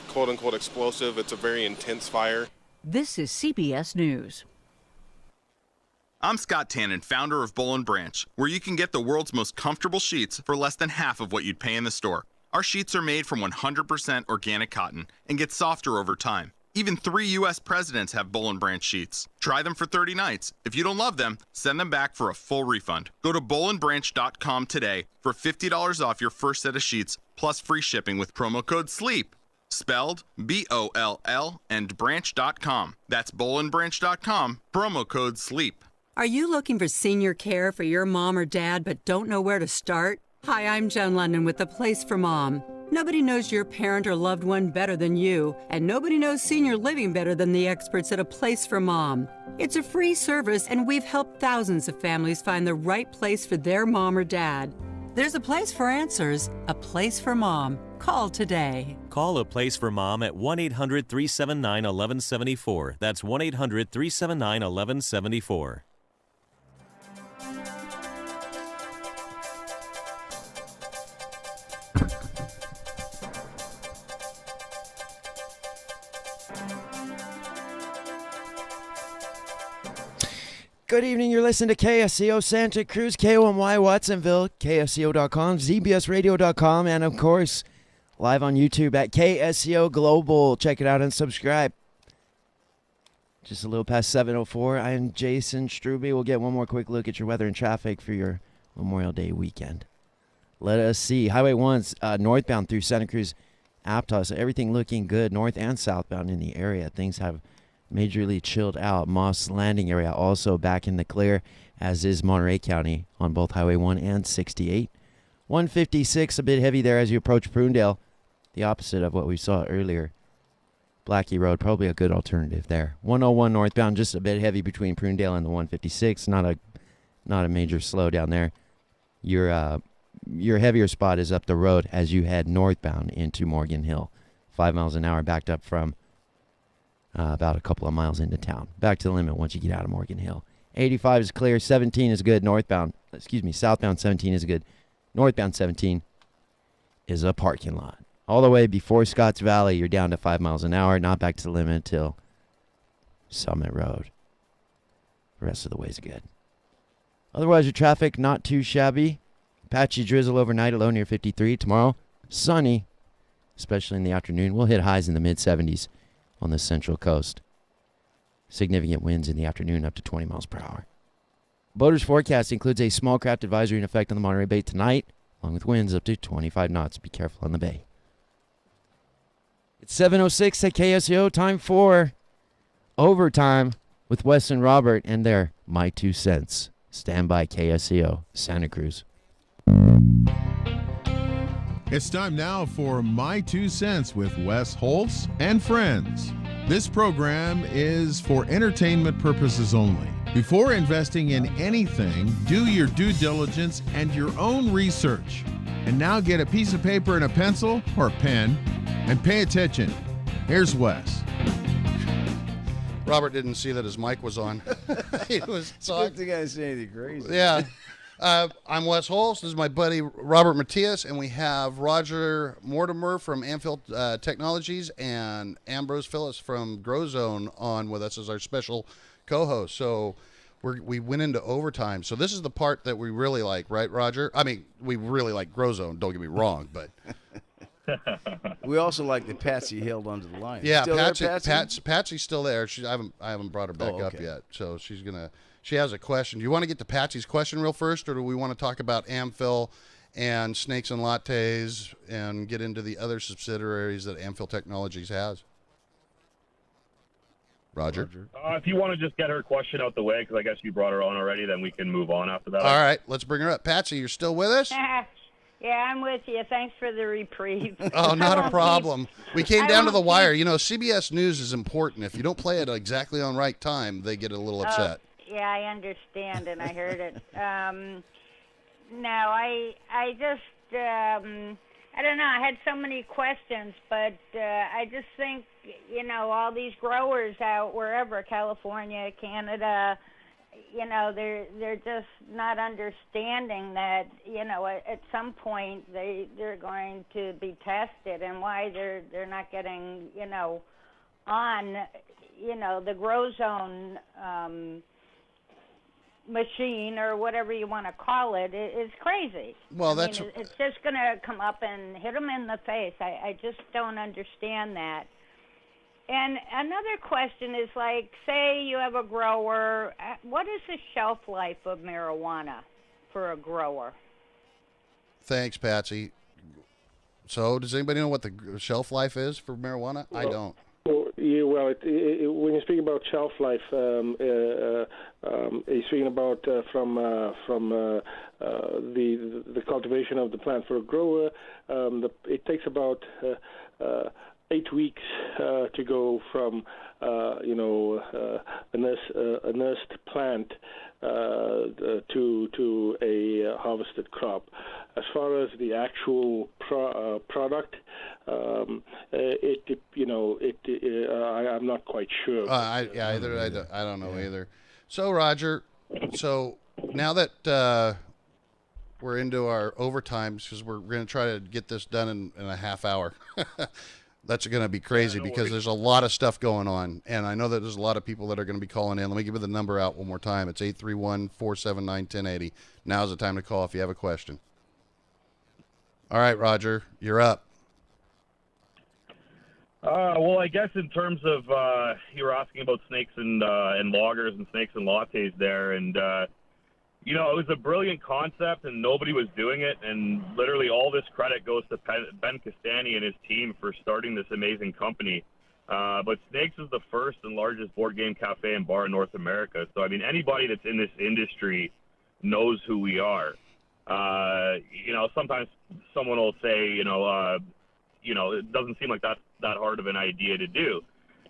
quote-unquote explosive. It's a very intense fire. This is CBS News. I'm Scott Tannen, founder of Boll & Branch, where you can get the world's most comfortable sheets for less than half of what you'd pay in the store. Our sheets are made from 100% organic cotton and get softer over time. Even 3 U.S. presidents have Boll & Branch sheets. Try them for 30 nights. If you don't love them, send them back for a full refund. Go to bollandbranch.com today for $50 off your first set of sheets, plus free shipping with promo code SLEEP. Spelled B-O-L-L and branch.com. That's bollandbranch.com, promo code SLEEP. Are you looking for senior care for your mom or dad but don't know where to start? Hi, I'm Jen London with The Place for Mom. Nobody knows your parent or loved one better than you, and nobody knows senior living better than the experts at A Place for Mom. It's a free service, and we've helped thousands of families find the right place for their mom or dad. There's a place for answers, A Place for Mom. Call today. Call A Place for Mom at 1-800-379-1174. That's 1-800-379-1174. Good evening. You're listening to KSCO Santa Cruz, KOMY Watsonville, KSCO.com, ZBSRadio.com, and of course, live on YouTube at KSCO Global. Check it out and subscribe. Just a little past 7:04. I am Jason Struby. We'll get one more quick look at your weather and traffic for your Memorial Day weekend. Let us see. Highway 1's northbound through Santa Cruz, Aptos. Everything looking good north and southbound in the area. Things have majorly chilled out. Moss Landing area also back in the clear, as is Monterey County on both Highway 1 and 68. 156 a bit heavy there as you approach Prunedale. The opposite of what we saw earlier. Blackie Road, probably a good alternative there. 101 northbound, just a bit heavy between Prunedale and the 156. Not a major slowdown there. Your heavier spot is up the road as you head northbound into Morgan Hill. 5 miles an hour backed up from about a couple of miles into town. Back to the limit once you get out of Morgan Hill. 85 is clear. 17 is good. Southbound 17 is good. Northbound 17 is a parking lot. All the way before Scotts Valley, you're down to 5 miles an hour. Not back to the limit until Summit Road. The rest of the way is good. Otherwise, your traffic not too shabby. Patchy drizzle overnight, a low near 53. Tomorrow, sunny, especially in the afternoon. We'll hit highs in the mid-70s on the central coast. Significant winds in the afternoon up to 20 miles per hour. Boaters forecast includes a small craft advisory in effect on the Monterey Bay tonight, along with winds up to 25 knots. Be careful on the bay. It's 7:06 at KSCO. Time for Overtime with Wes and Robert and their My Two Cents. Stand by, KSCO, Santa Cruz. It's time now for My Two Cents with Wes Holtz and friends. This program is for entertainment purposes only. Before investing in anything, do your due diligence and your own research. And now get a piece of paper and a pencil or a pen and pay attention. Here's Wes. Robert didn't see that his mic was on. He was talking. Good thing I didn't say anything crazy. Yeah. I'm Wes Holst. This is my buddy Robert Matias, and we have Roger Mortimer from Anfield Technologies and Ambrose Phillips from Grozone on with us as our special co-host. So we went into overtime. So this is the part that we really like, right, Roger? I mean, we really like Grozone. Don't get me wrong, but we also like that Patsy held onto the line. yeah, Still Patsy, there, Patsy? Patsy's still there. I haven't brought her back up yet, so she's gonna. She has a question. Do you want to get to Patsy's question real first, or do we want to talk about Amphil and Snakes and Lattes and get into the other subsidiaries that Amphil Technologies has? Roger? If you want to just get her question out the way, because I guess you brought her on already, then we can move on after that. All right, let's bring her up. Patsy, you're still with us? Yeah, I'm with you. Thanks for the reprieve. Oh, not a problem. We came down to the wire. You know, CBS News is important. If you don't play it exactly on right time, they get a little upset. Yeah, I understand, and I heard it. No, I just, I don't know. I had so many questions, but I just think, you know, all these growers out wherever, California, Canada, you know, they're just not understanding that, you know, at some point they're going to be tested, and why they're not getting, you know, on, you know, the Grozone machine or whatever you want to call it is crazy. Well, I mean, it's just going to come up and hit them in the face. I just don't understand that. And another question is, like, say you have a grower, what is the shelf life of marijuana for a grower? Thanks, Patsy. So, does anybody know what the shelf life is for marijuana? I don't. Well, when you speak about shelf life, you're speaking about from the cultivation of the plant for a grower. It takes about 8 weeks to go from a nursed plant to a harvested crop. As far as the actual product, I'm not quite sure. I don't know either. So, Roger, now that we're into our overtimes, because we're going to try to get this done in a half hour. That's going to be crazy because there's a lot of stuff going on. And I know that there's a lot of people that are going to be calling in. Let me give you the number out one more time. It's 831-479-1080. Now's the time to call if you have a question. All right, Roger, you're up. Well, I guess in terms of you were asking about snakes and loggers and snakes and lattes there, and you know, it was a brilliant concept, and nobody was doing it. And literally, all this credit goes to Ben Castani and his team for starting this amazing company. But Snakes is the first and largest board game cafe and bar in North America. So, I mean, anybody that's in this industry knows who we are. You know, sometimes someone will say, you know, it doesn't seem like that's that hard of an idea to do.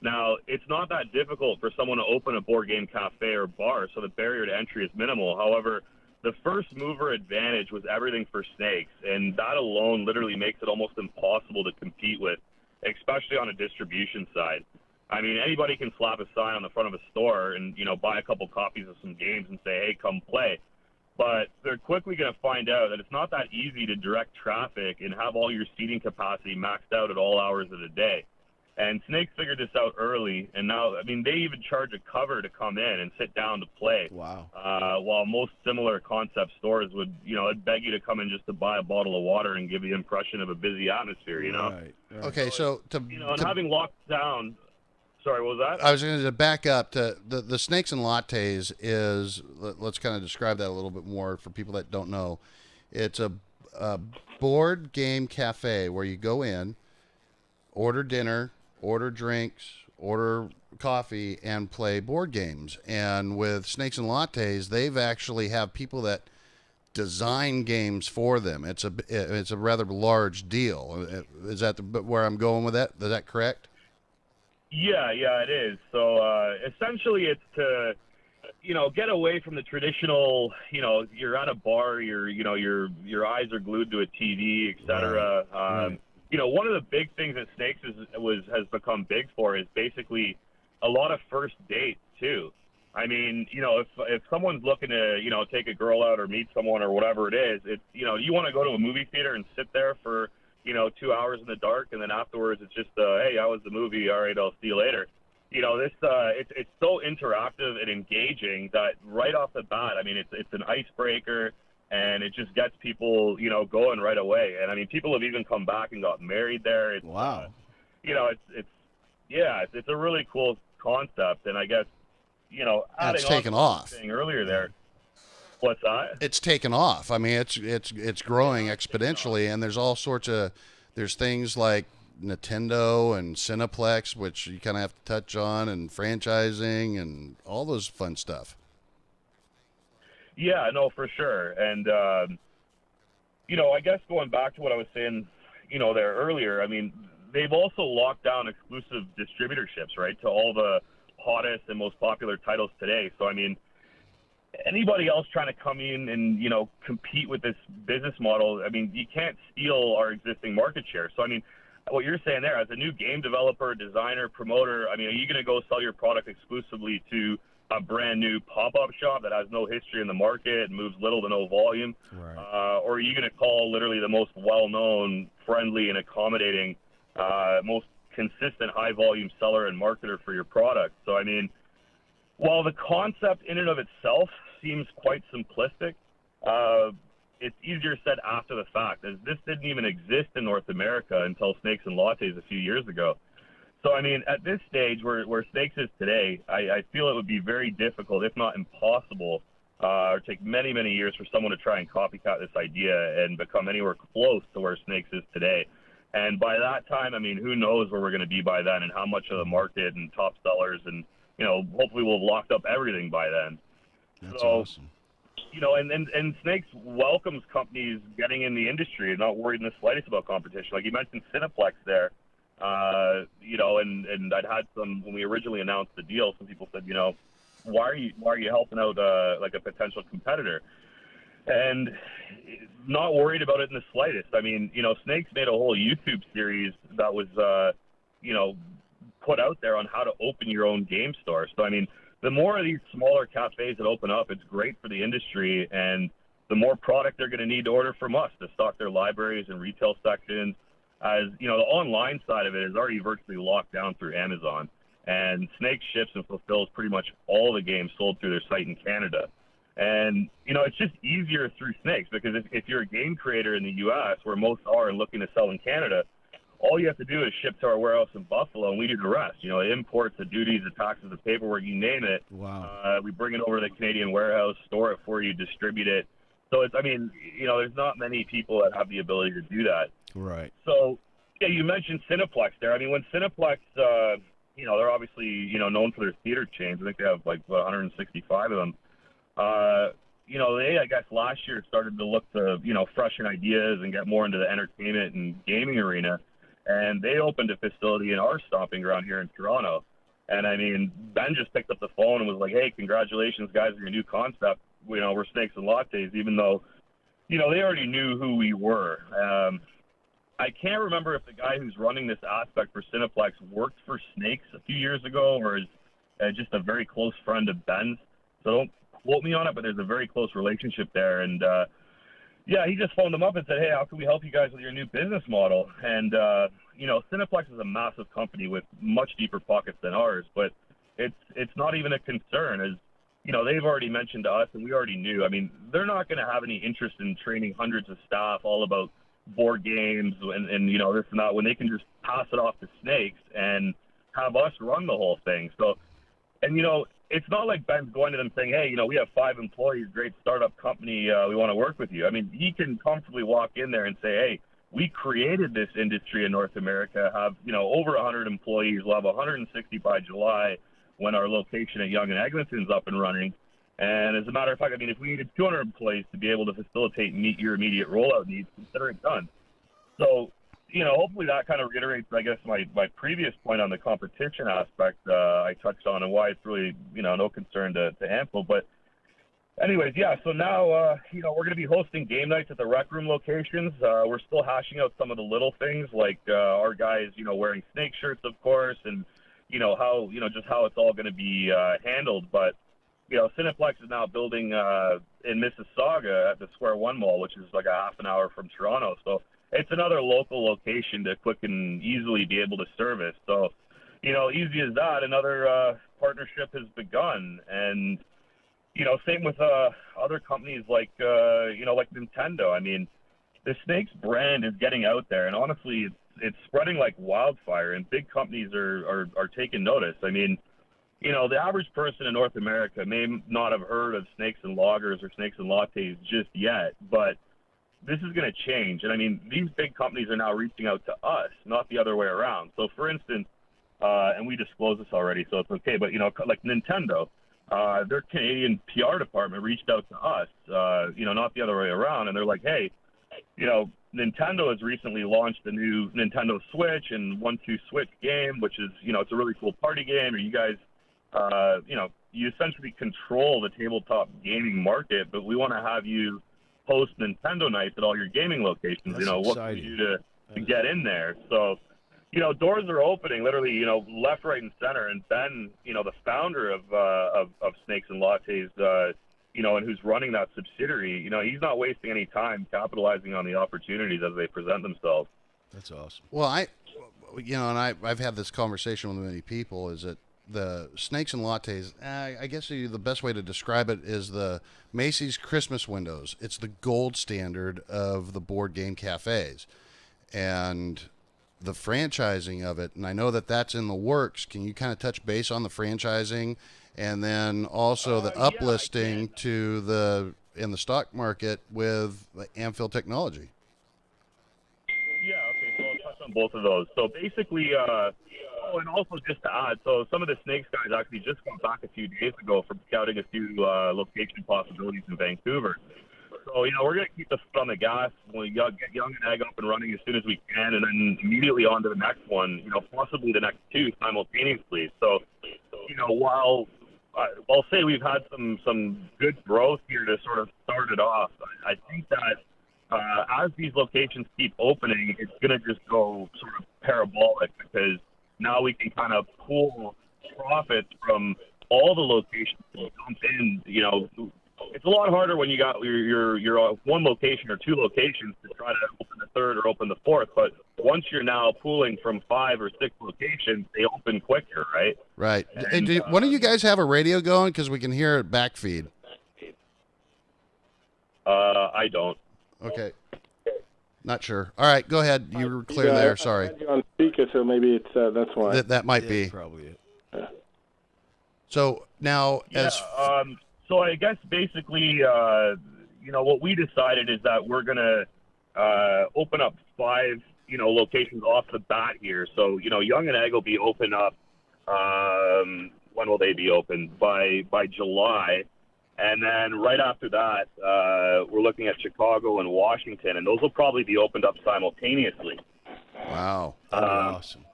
Now, it's not that difficult for someone to open a board game cafe or bar, so the barrier to entry is minimal. However, the first mover advantage was everything for Snakes, and that alone literally makes it almost impossible to compete with, especially on a distribution side. I mean, anybody can slap a sign on the front of a store and, you know, buy a couple copies of some games and say, hey, come play. But they're quickly going to find out that it's not that easy to direct traffic and have all your seating capacity maxed out at all hours of the day. And Snakes figured this out early, and now, I mean, they even charge a cover to come in and sit down to play. Wow. While most similar concept stores would, you know, it'd beg you to come in just to buy a bottle of water and give the impression of a busy atmosphere, you know? Right. Okay, so having locked down, sorry, what was that? I was going to back up to the Snakes and Lattes is, let's kind of describe that a little bit more for people that don't know. It's a board game cafe where you go in, order dinner, order drinks, order coffee, and play board games. And with Snakes and Lattes, they've actually have people that design games for them. It's a rather large deal. Is that where I'm going with that? Is that correct? Yeah, it is. So essentially, it's to, you know, get away from the traditional. You know, you're at a bar, your eyes are glued to a TV, etc. Right. You know, one of the big things that Snakes has become big for is basically a lot of first dates too. I mean, if someone's looking to, take a girl out or meet someone or whatever it is, it's, you want to go to a movie theater and sit there for, 2 hours in the dark, and then afterwards it's just, hey, how was the movie? All right, I'll see you later. It's so interactive and engaging that right off the bat, I mean, it's an icebreaker, and it just gets people, going right away. And I mean, people have even come back and got married there. Wow. It's a really cool concept, and I guess, and it's taken off. Earlier there. What's that? It's taken off. I mean, it's growing exponentially, and there's all sorts of things like Nintendo and Cineplex, which you kind of have to touch on, and franchising and all those fun stuff. Yeah, no, for sure. And I guess going back to what I was saying, there earlier, I mean, they've also locked down exclusive distributorships, right, to all the hottest and most popular titles today. So, I mean, anybody else trying to come in and, compete with this business model, I mean, you can't steal our existing market share. So, I mean, what you're saying there, as a new game developer, designer, promoter, I mean, are you going to go sell your product exclusively to a brand new pop-up shop that has no history in the market and moves little to no volume? Right. Or are you going to call literally the most well-known, friendly, and accommodating, most consistent high-volume seller and marketer for your product? So, I mean, while the concept in and of itself seems quite simplistic, it's easier said after the fact, as this didn't even exist in North America until Snakes and Lattes a few years ago. So, I mean, at this stage where Snakes is today, I feel it would be very difficult, if not impossible, or take many, many years for someone to try and copycat this idea and become anywhere close to where Snakes is today. And by that time, I mean, who knows where we're going to be by then and how much of the market and top sellers and, hopefully we'll have locked up everything by then. That's awesome. And Snakes welcomes companies getting in the industry and not worried in the slightest about competition. Like you mentioned Cineplex there, and I'd had some, when we originally announced the deal, some people said, why are you helping out like a potential competitor? And not worried about it in the slightest. I mean, Snakes made a whole YouTube series that was, put out there on how to open your own game store. So, I mean, the more of these smaller cafes that open up, it's great for the industry, and the more product they're going to need to order from us to stock their libraries and retail sections. As the online side of it is already virtually locked down through Amazon, and Snakes ships and fulfills pretty much all the games sold through their site in Canada. And it's just easier through Snakes, because if you're a game creator in the U.S., where most are and looking to sell in Canada, all you have to do is ship to our warehouse in Buffalo, and we do the rest. The imports, the duties, the taxes, the paperwork, you name it. Wow. We bring it over to the Canadian warehouse, store it for you, distribute it. So there's not many people that have the ability to do that. Right. So, yeah, you mentioned Cineplex there. I mean, when Cineplex, they're obviously, known for their theater chains. I think they have like 165 of them. They, I guess, last year started to look to, freshen ideas and get more into the entertainment and gaming arena. And they opened a facility in our stomping ground here in Toronto. And, I mean, Ben just picked up the phone and was like, hey, congratulations, guys, on your new concept. We're Snakes and Lattes, even though, they already knew who we were. I can't remember if the guy who's running this aspect for Cineplex worked for Snakes a few years ago or is just a very close friend of Ben's. So don't quote me on it, but there's a very close relationship there. And, he just phoned them up and said, hey, how can we help you guys with your new business model? And, Cineplex is a massive company with much deeper pockets than ours, but it's not even a concern, as, they've already mentioned to us, and we already knew. I mean, they're not going to have any interest in training hundreds of staff all about board games and this and that, when they can just pass it off to Snakes and have us run the whole thing. So, and it's not like Ben's going to them saying, hey, we have 5 employees, great startup company, we want to work with you. I mean, he can comfortably walk in there and say, hey, we created this industry in North America, have over 100 employees, we'll have 160 by July when our location at Yonge and Eglinton's up and running. And as a matter of fact, I mean, if we needed 200 employees to be able to facilitate and meet your immediate rollout needs, consider it done. So, hopefully that kind of reiterates, I guess, my previous point on the competition aspect I touched on, and why it's really, no concern to Ample. But anyways, yeah, so now, we're going to be hosting game nights at the Rec Room locations. We're still hashing out some of the little things, like our guys, wearing Snake shirts, of course, and, how it's all going to be handled. But Cineplex is now building in Mississauga at the Square One Mall, which is like a half an hour from Toronto. So it's another local location to quick and easily be able to service. So, easy as that, another partnership has begun. And, same with other companies like Nintendo. I mean, the Snakes brand is getting out there, and honestly, it's spreading like wildfire, and big companies are taking notice. I mean, the average person in North America may not have heard of Snakes and Lagers or Snakes and Lattes just yet, but this is going to change. And I mean, these big companies are now reaching out to us, not the other way around. So for instance, and we disclosed this already, so it's okay, but like Nintendo, their Canadian PR department reached out to us, not the other way around. And they're like, hey, Nintendo has recently launched a new Nintendo Switch and 1-2 Switch game, which is, it's a really cool party game. Or you guys, you essentially control the tabletop gaming market, but we want to have you host Nintendo nights at all your gaming locations. That's what can you do to get in there? So, doors are opening literally, left, right, and center. And Ben, the founder of Snakes and Lattes, and who's running that subsidiary, he's not wasting any time capitalizing on the opportunities as they present themselves. That's awesome. Well, I've had this conversation with many people, is that the Snakes and Lattes, I guess the best way to describe it is the Macy's Christmas windows. It's the gold standard of the board game cafes. And the franchising of it, and I know that that's in the works. Can you kind of touch base on the franchising, and then also the uplisting in the stock market with Amphil Technology? Yeah, okay, so I'll touch on both of those. So basically, and also just to add, so some of the Snakes guys actually just got back a few days ago from scouting a few location possibilities in Vancouver. So, we're going to keep the foot on the gas. We'll get Young and Egg up and running as soon as we can, and then immediately on to the next one, possibly the next two simultaneously. So, while I'll say we've had some good growth here to sort of start it off, I think that as these locations keep opening, it's going to just go sort of parabolic, because now we can kind of pool profits from all the locations to dump in, It's a lot harder when you got your one location or two locations to try to open the third or open the fourth. But once you're now pooling from 5 or 6 locations, they open quicker, right? Right. And one of you guys have a radio going? Because we can hear it backfeed. I don't. Okay. Not sure. All right, go ahead. You were clear there. Sorry. I had you on speaker, so maybe it's that's why. That might be. Probably it. Yeah. So now, so I guess basically, what we decided is that we're going to open up 5, locations off the bat here. So, Young and Egg will be open up. When will they be open? By July. And then right after that, we're looking at Chicago and Washington, and those will probably be opened up simultaneously. Wow. That'd be awesome.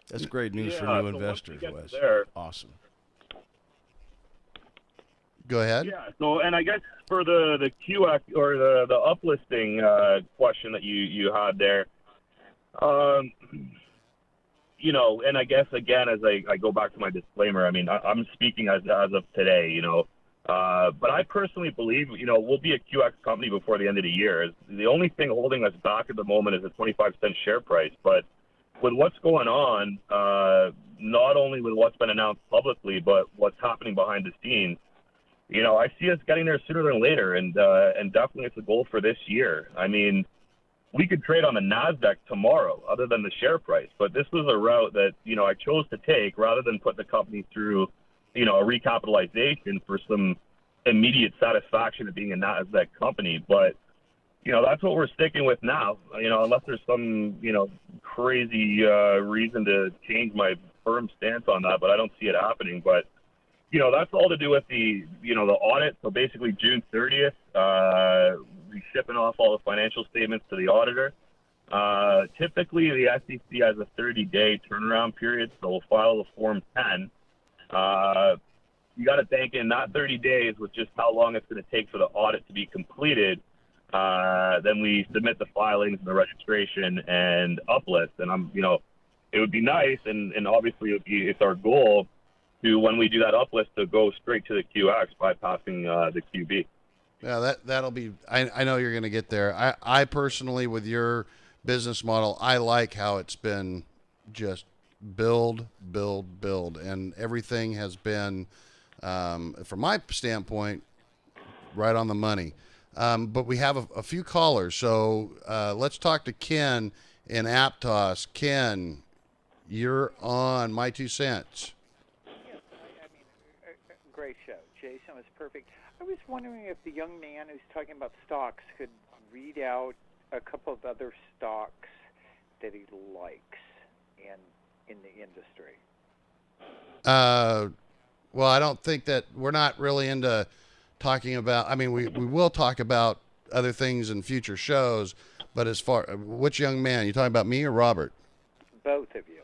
That's great news for new investors, Wes. Awesome. Go ahead. Yeah. So, and I guess for the QX or the uplisting question that you had there, and I guess again, as I go back to my disclaimer, I mean, I'm speaking as of today, but I personally believe, we'll be a QX company before the end of the year. The only thing holding us back at the moment is a 25-cent share price. But with what's going on, not only with what's been announced publicly, but what's happening behind the scenes, I see us getting there sooner than later, and definitely it's a goal for this year. I mean, we could trade on the NASDAQ tomorrow, other than the share price. But this was a route that, I chose to take rather than put the company through, a recapitalization for some immediate satisfaction of being a NASDAQ company. But, that's what we're sticking with now, unless there's some, crazy reason to change my firm stance on that. But I don't see it happening. But, that's all to do with the audit. So basically June 30th, we're shipping off all the financial statements to the auditor. Typically, the SEC has a 30-day turnaround period, so we'll file the Form 10. You got to bank in that 30 days with just how long it's going to take for the audit to be completed. Then we submit the filings and the registration and uplist. And it would be nice, and obviously it's our goal to, when we do that uplift, to go straight to the QX bypassing the QB. Yeah, that'll be. I know you're going to get there. I personally, with your business model, I like how it's been just build, and everything has been, from my standpoint, right on the money. But we have a few callers, so let's talk to Ken in Aptos. Ken, you're on My 2 Cents. Great show. Jason was perfect. I was wondering if the young man who's talking about stocks could read out a couple of other stocks that he likes in the industry. Well, I don't think that we're not really into talking about. I mean, we will talk about other things in future shows, but as far which young man you talking about, me or Robert? Both of you.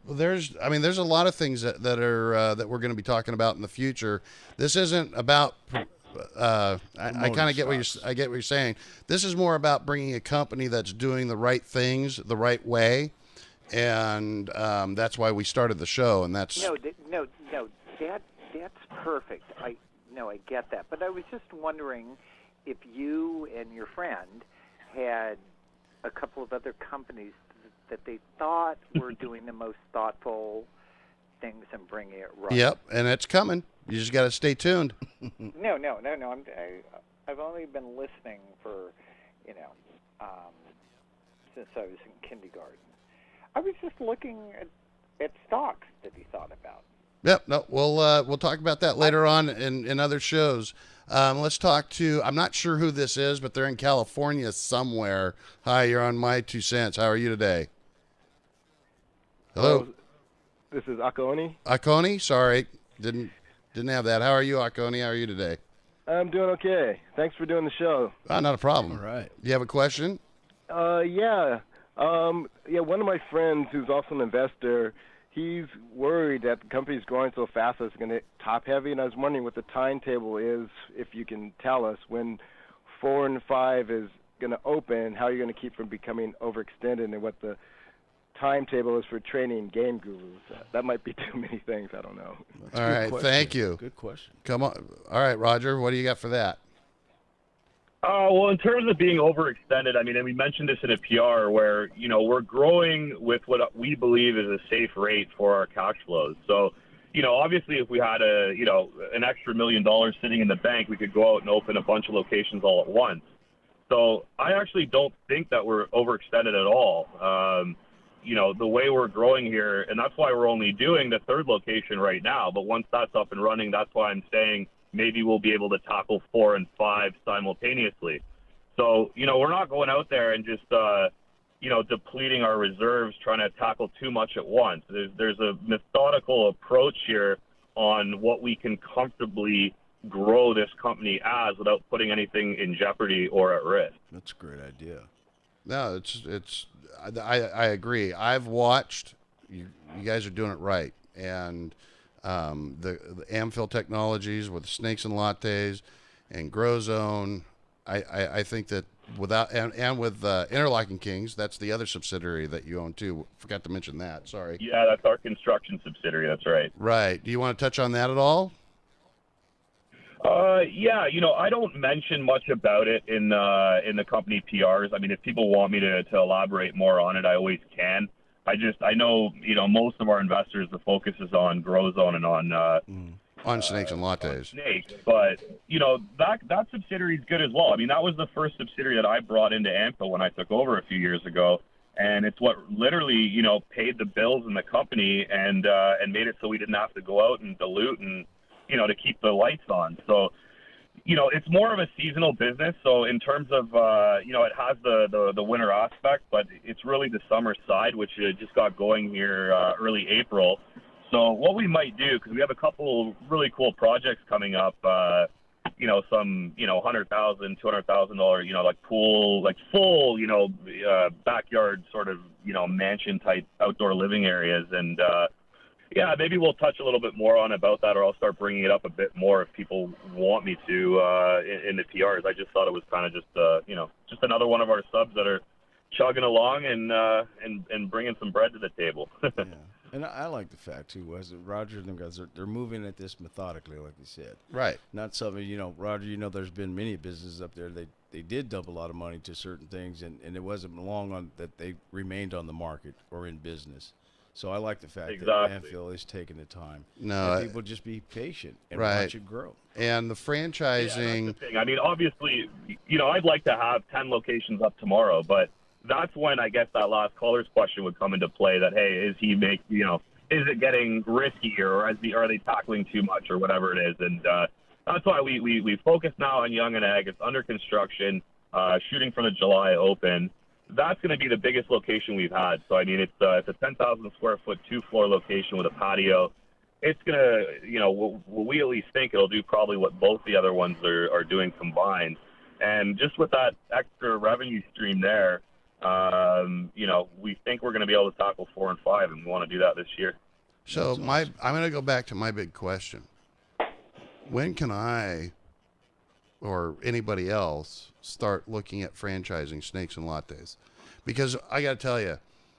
There's a lot of things that we're going to be talking about in the future. This isn't about. I kind of get what you're saying. This is more about bringing a company that's doing the right things the right way, and that's why we started the show. And that's no. That's perfect. I get that, but I was just wondering if you and your friend had a couple of other companies that they thought were doing the most thoughtful things and bringing it right. Yep, and it's coming. You just got to stay tuned. No. I've only been listening for, since I was in kindergarten. I was just looking at stocks that he thought about. Yep. No, we'll talk about that later on in other shows. Let's talk to. I'm not sure who this is, but they're in California somewhere. Hi, you're on My 2 Cents. How are you today? Hello. This is Akoni. Akoni, sorry, didn't have that. How are you, Akoni? How are you today? I'm doing okay. Thanks for doing the show. Not a problem. All right. You have a question? Yeah. One of my friends who's also an investor, he's worried that the company's growing so fast that it's going to hit top heavy, and I was wondering what the timetable is, if you can tell us when 4 and 5 is going to open, how you're going to keep from becoming overextended, and what the timetable is for training game gurus. That might be too many things. I don't know. All right. Thank you. Good question. Come on. All right, Roger, what do you got for that? Well, in terms of being overextended, I mean, and we mentioned this in a PR where, we're growing with what we believe is a safe rate for our cash flows. So, obviously if we had an extra $1 million sitting in the bank, we could go out and open a bunch of locations all at once. So I actually don't think that we're overextended at all. The way we're growing here, and that's why we're only doing the 3rd location right now. But once that's up and running, that's why I'm saying maybe we'll be able to tackle 4 and 5 simultaneously. So, we're not going out there and just, depleting our reserves, trying to tackle too much at once. There's a methodical approach here on what we can comfortably grow this company as without putting anything in jeopardy or at risk. That's a great idea. No, I agree. I've watched you guys are doing it right, and the Amphil technologies with snakes and lattes and Grozone. I think that without and with Interlocking Kings, that's the other subsidiary that you own too. Forgot to mention that. Sorry. Yeah, that's our construction subsidiary. That's right. Right. Do you want to touch on that at all? Yeah, I don't mention much about it in the company PRs. I mean, if people want me to elaborate more on it, I always can. I know, most of our investors, the focus is on Grozone and on snakes and lattes. Snakes, but that subsidiary is good as well. I mean, that was the first subsidiary that I brought into Amphil when I took over a few years ago, and it's what literally paid the bills in the company and made it so we didn't have to go out and dilute and to keep the lights on. So, it's more of a seasonal business. So in terms of, it has the winter aspect, but it's really the summer side, which just got going here early April. So what we might do, because we have a couple really cool projects coming up, some, $100,000, $200,000, like pool, like full, backyard sort of, mansion type outdoor living areas. And, yeah, maybe we'll touch a little bit more on about that, or I'll start bringing it up a bit more if people want me to in the PRs. I just thought it was kind of just another one of our subs that are chugging along and bringing some bread to the table. Yeah. And I like the fact, too, Wes, that Roger and them guys, they're moving at this methodically, like you said. Right. Not something, Roger, there's been many businesses up there. They did dump a lot of money to certain things, and it wasn't long on that they remained on the market or in business. So I like the fact that Anfield is taking the time. No, and people just be patient and right. watch it grow. And the franchising. Yeah, that's the thing. I mean, obviously, I'd like to have 10 locations up tomorrow, but that's when I guess that last caller's question would come into play. That is it getting riskier, or are they tackling too much, or whatever it is? And that's why we focus now on Young and Egg. It's under construction, shooting for the July Open. That's going to be the biggest location we've had. So, I mean, it's a 10,000 square foot, 2-floor location with a patio. It's going to, we at least think it'll do probably what both the other ones are doing combined. And just with that extra revenue stream there, we think we're going to be able to tackle 4 and 5, and we want to do that this year. So I'm going to go back to my big question. When can I or anybody else start looking at franchising Snakes and Lattes? Because I got to tell you,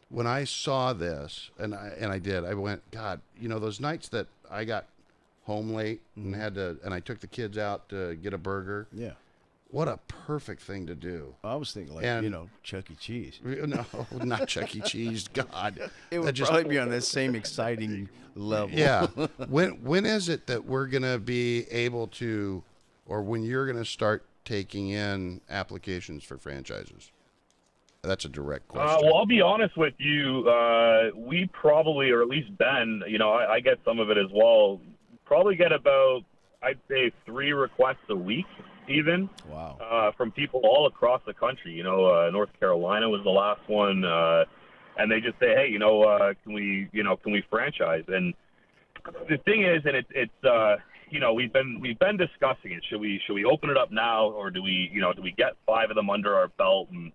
when I saw this, and I went, God, those nights that I got home late and I took the kids out to get a burger. Yeah. What a perfect thing to do. I was thinking Chuck E. Cheese. No, not Chuck E. Cheese. God. It would probably be on that same exciting level. Yeah. When is it that we're going to be able to, or when you're going to start taking in applications for franchises? That's a direct question. Well, I'll be honest with you. We probably, or at least Ben, I get some of it as well, probably get about, I'd say, 3 requests a week even. Wow. From people all across the country. North Carolina was the last one. And they just say, hey, can we franchise? And the thing is, and we've been discussing it. Should we open it up now, or do we get 5 of them under our belt? And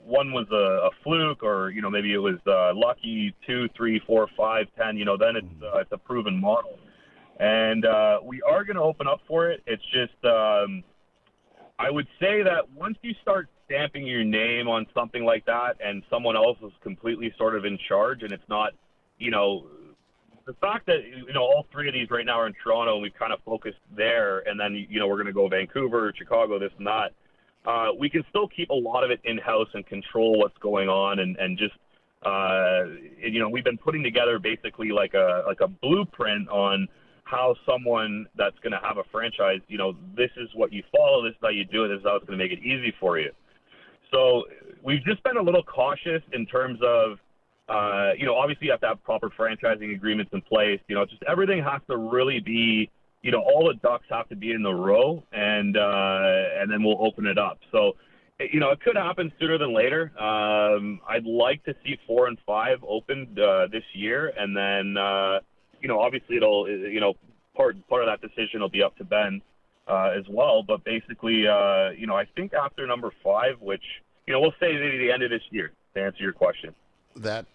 one was a fluke, or maybe it was lucky, 2, 3, 4, 5, 10. Then it's a proven model, and we are going to open up for it. It's just I would say that once you start stamping your name on something like that, and someone else is completely sort of in charge, and it's not, the fact that all 3 of these right now are in Toronto, and we've kind of focused there, and then we're going to go Vancouver, Chicago, this and that. We can still keep a lot of it in-house and control what's going on, and just we've been putting together basically like a blueprint on how someone that's going to have a franchise, this is what you follow, this is how you do it, this is how it's going to make it easy for you. So we've just been a little cautious in terms of, obviously you have to have proper franchising agreements in place. Just everything has to really be, all the ducks have to be in the row, and then we'll open it up. So, it could happen sooner than later. I'd like to see 4 and 5 opened this year, and then, obviously it'll, part of that decision will be up to Ben as well. But basically, I think after number 5, which, we'll say maybe the end of this year, to answer your question. That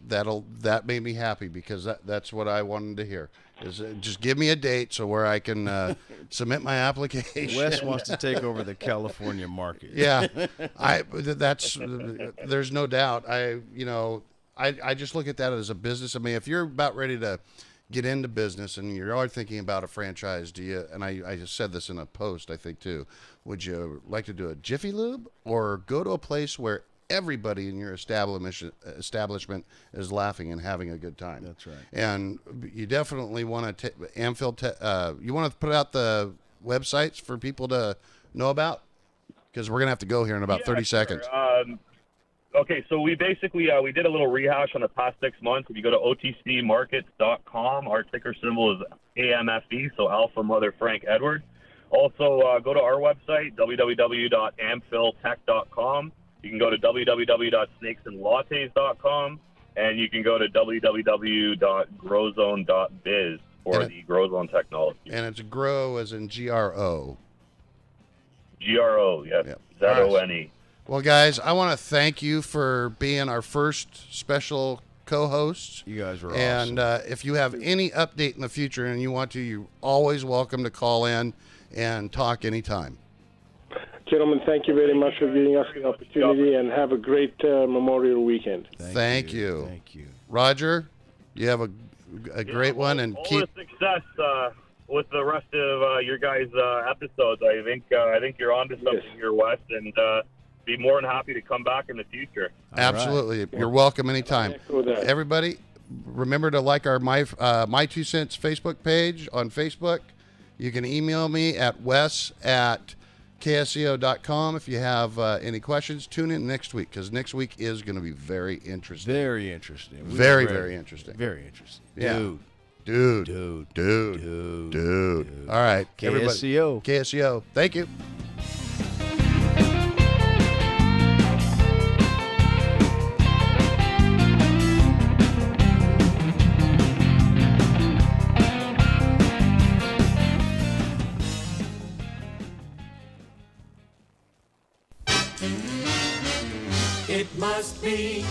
made me happy, because that's what I wanted to hear. Is just give me a date so where I can submit my application. Wes wants to take over the California market. Yeah, there's no doubt. I just look at that as a business. I mean, if you're about ready to get into business and you're already thinking about a franchise, do you? And I just said this in a post, I think too. Would you like to do a Jiffy Lube, or go to a place where everybody in your establishment is laughing and having a good time? That's right. And you definitely want to you want to put out the websites for people to know about, because we're gonna have to go here in about 30 seconds. Okay, so we basically we did a little rehash on the past 6 months. If you go to otcmarkets.com, our ticker symbol is AMFE, so Alpha Mother Frank Edward. Also, go to our website, www.amphiltech.com. You can go to www.snakesandlattes.com, and you can go to www.grozone.biz for the Grozone technology. And it's grow as in GRO. GRO, yes. Z-O-N-E. Well, guys, I want to thank you for being our first special co-hosts. You guys were awesome. And if you have any update in the future and you want to, you're always welcome to call in and talk anytime. Gentlemen, thank you very much for giving us the opportunity, and have a great Memorial weekend. Thank you. Thank you. Roger? You have a great one, and all keep. the success with the rest of your guys' episodes. I think you're onto something here, Wes, and be more than happy to come back in the future. Absolutely. Right. You're welcome anytime. Everybody, remember to like our My 2 Cents Facebook page on Facebook. You can email me at wes@ksco.com if you have any questions. Tune in next week, because next week is going to be very interesting. Very interesting. Very, very interesting. Very interesting. Yeah. Dude. All right. KSCO. KSCO. Thank you. It must be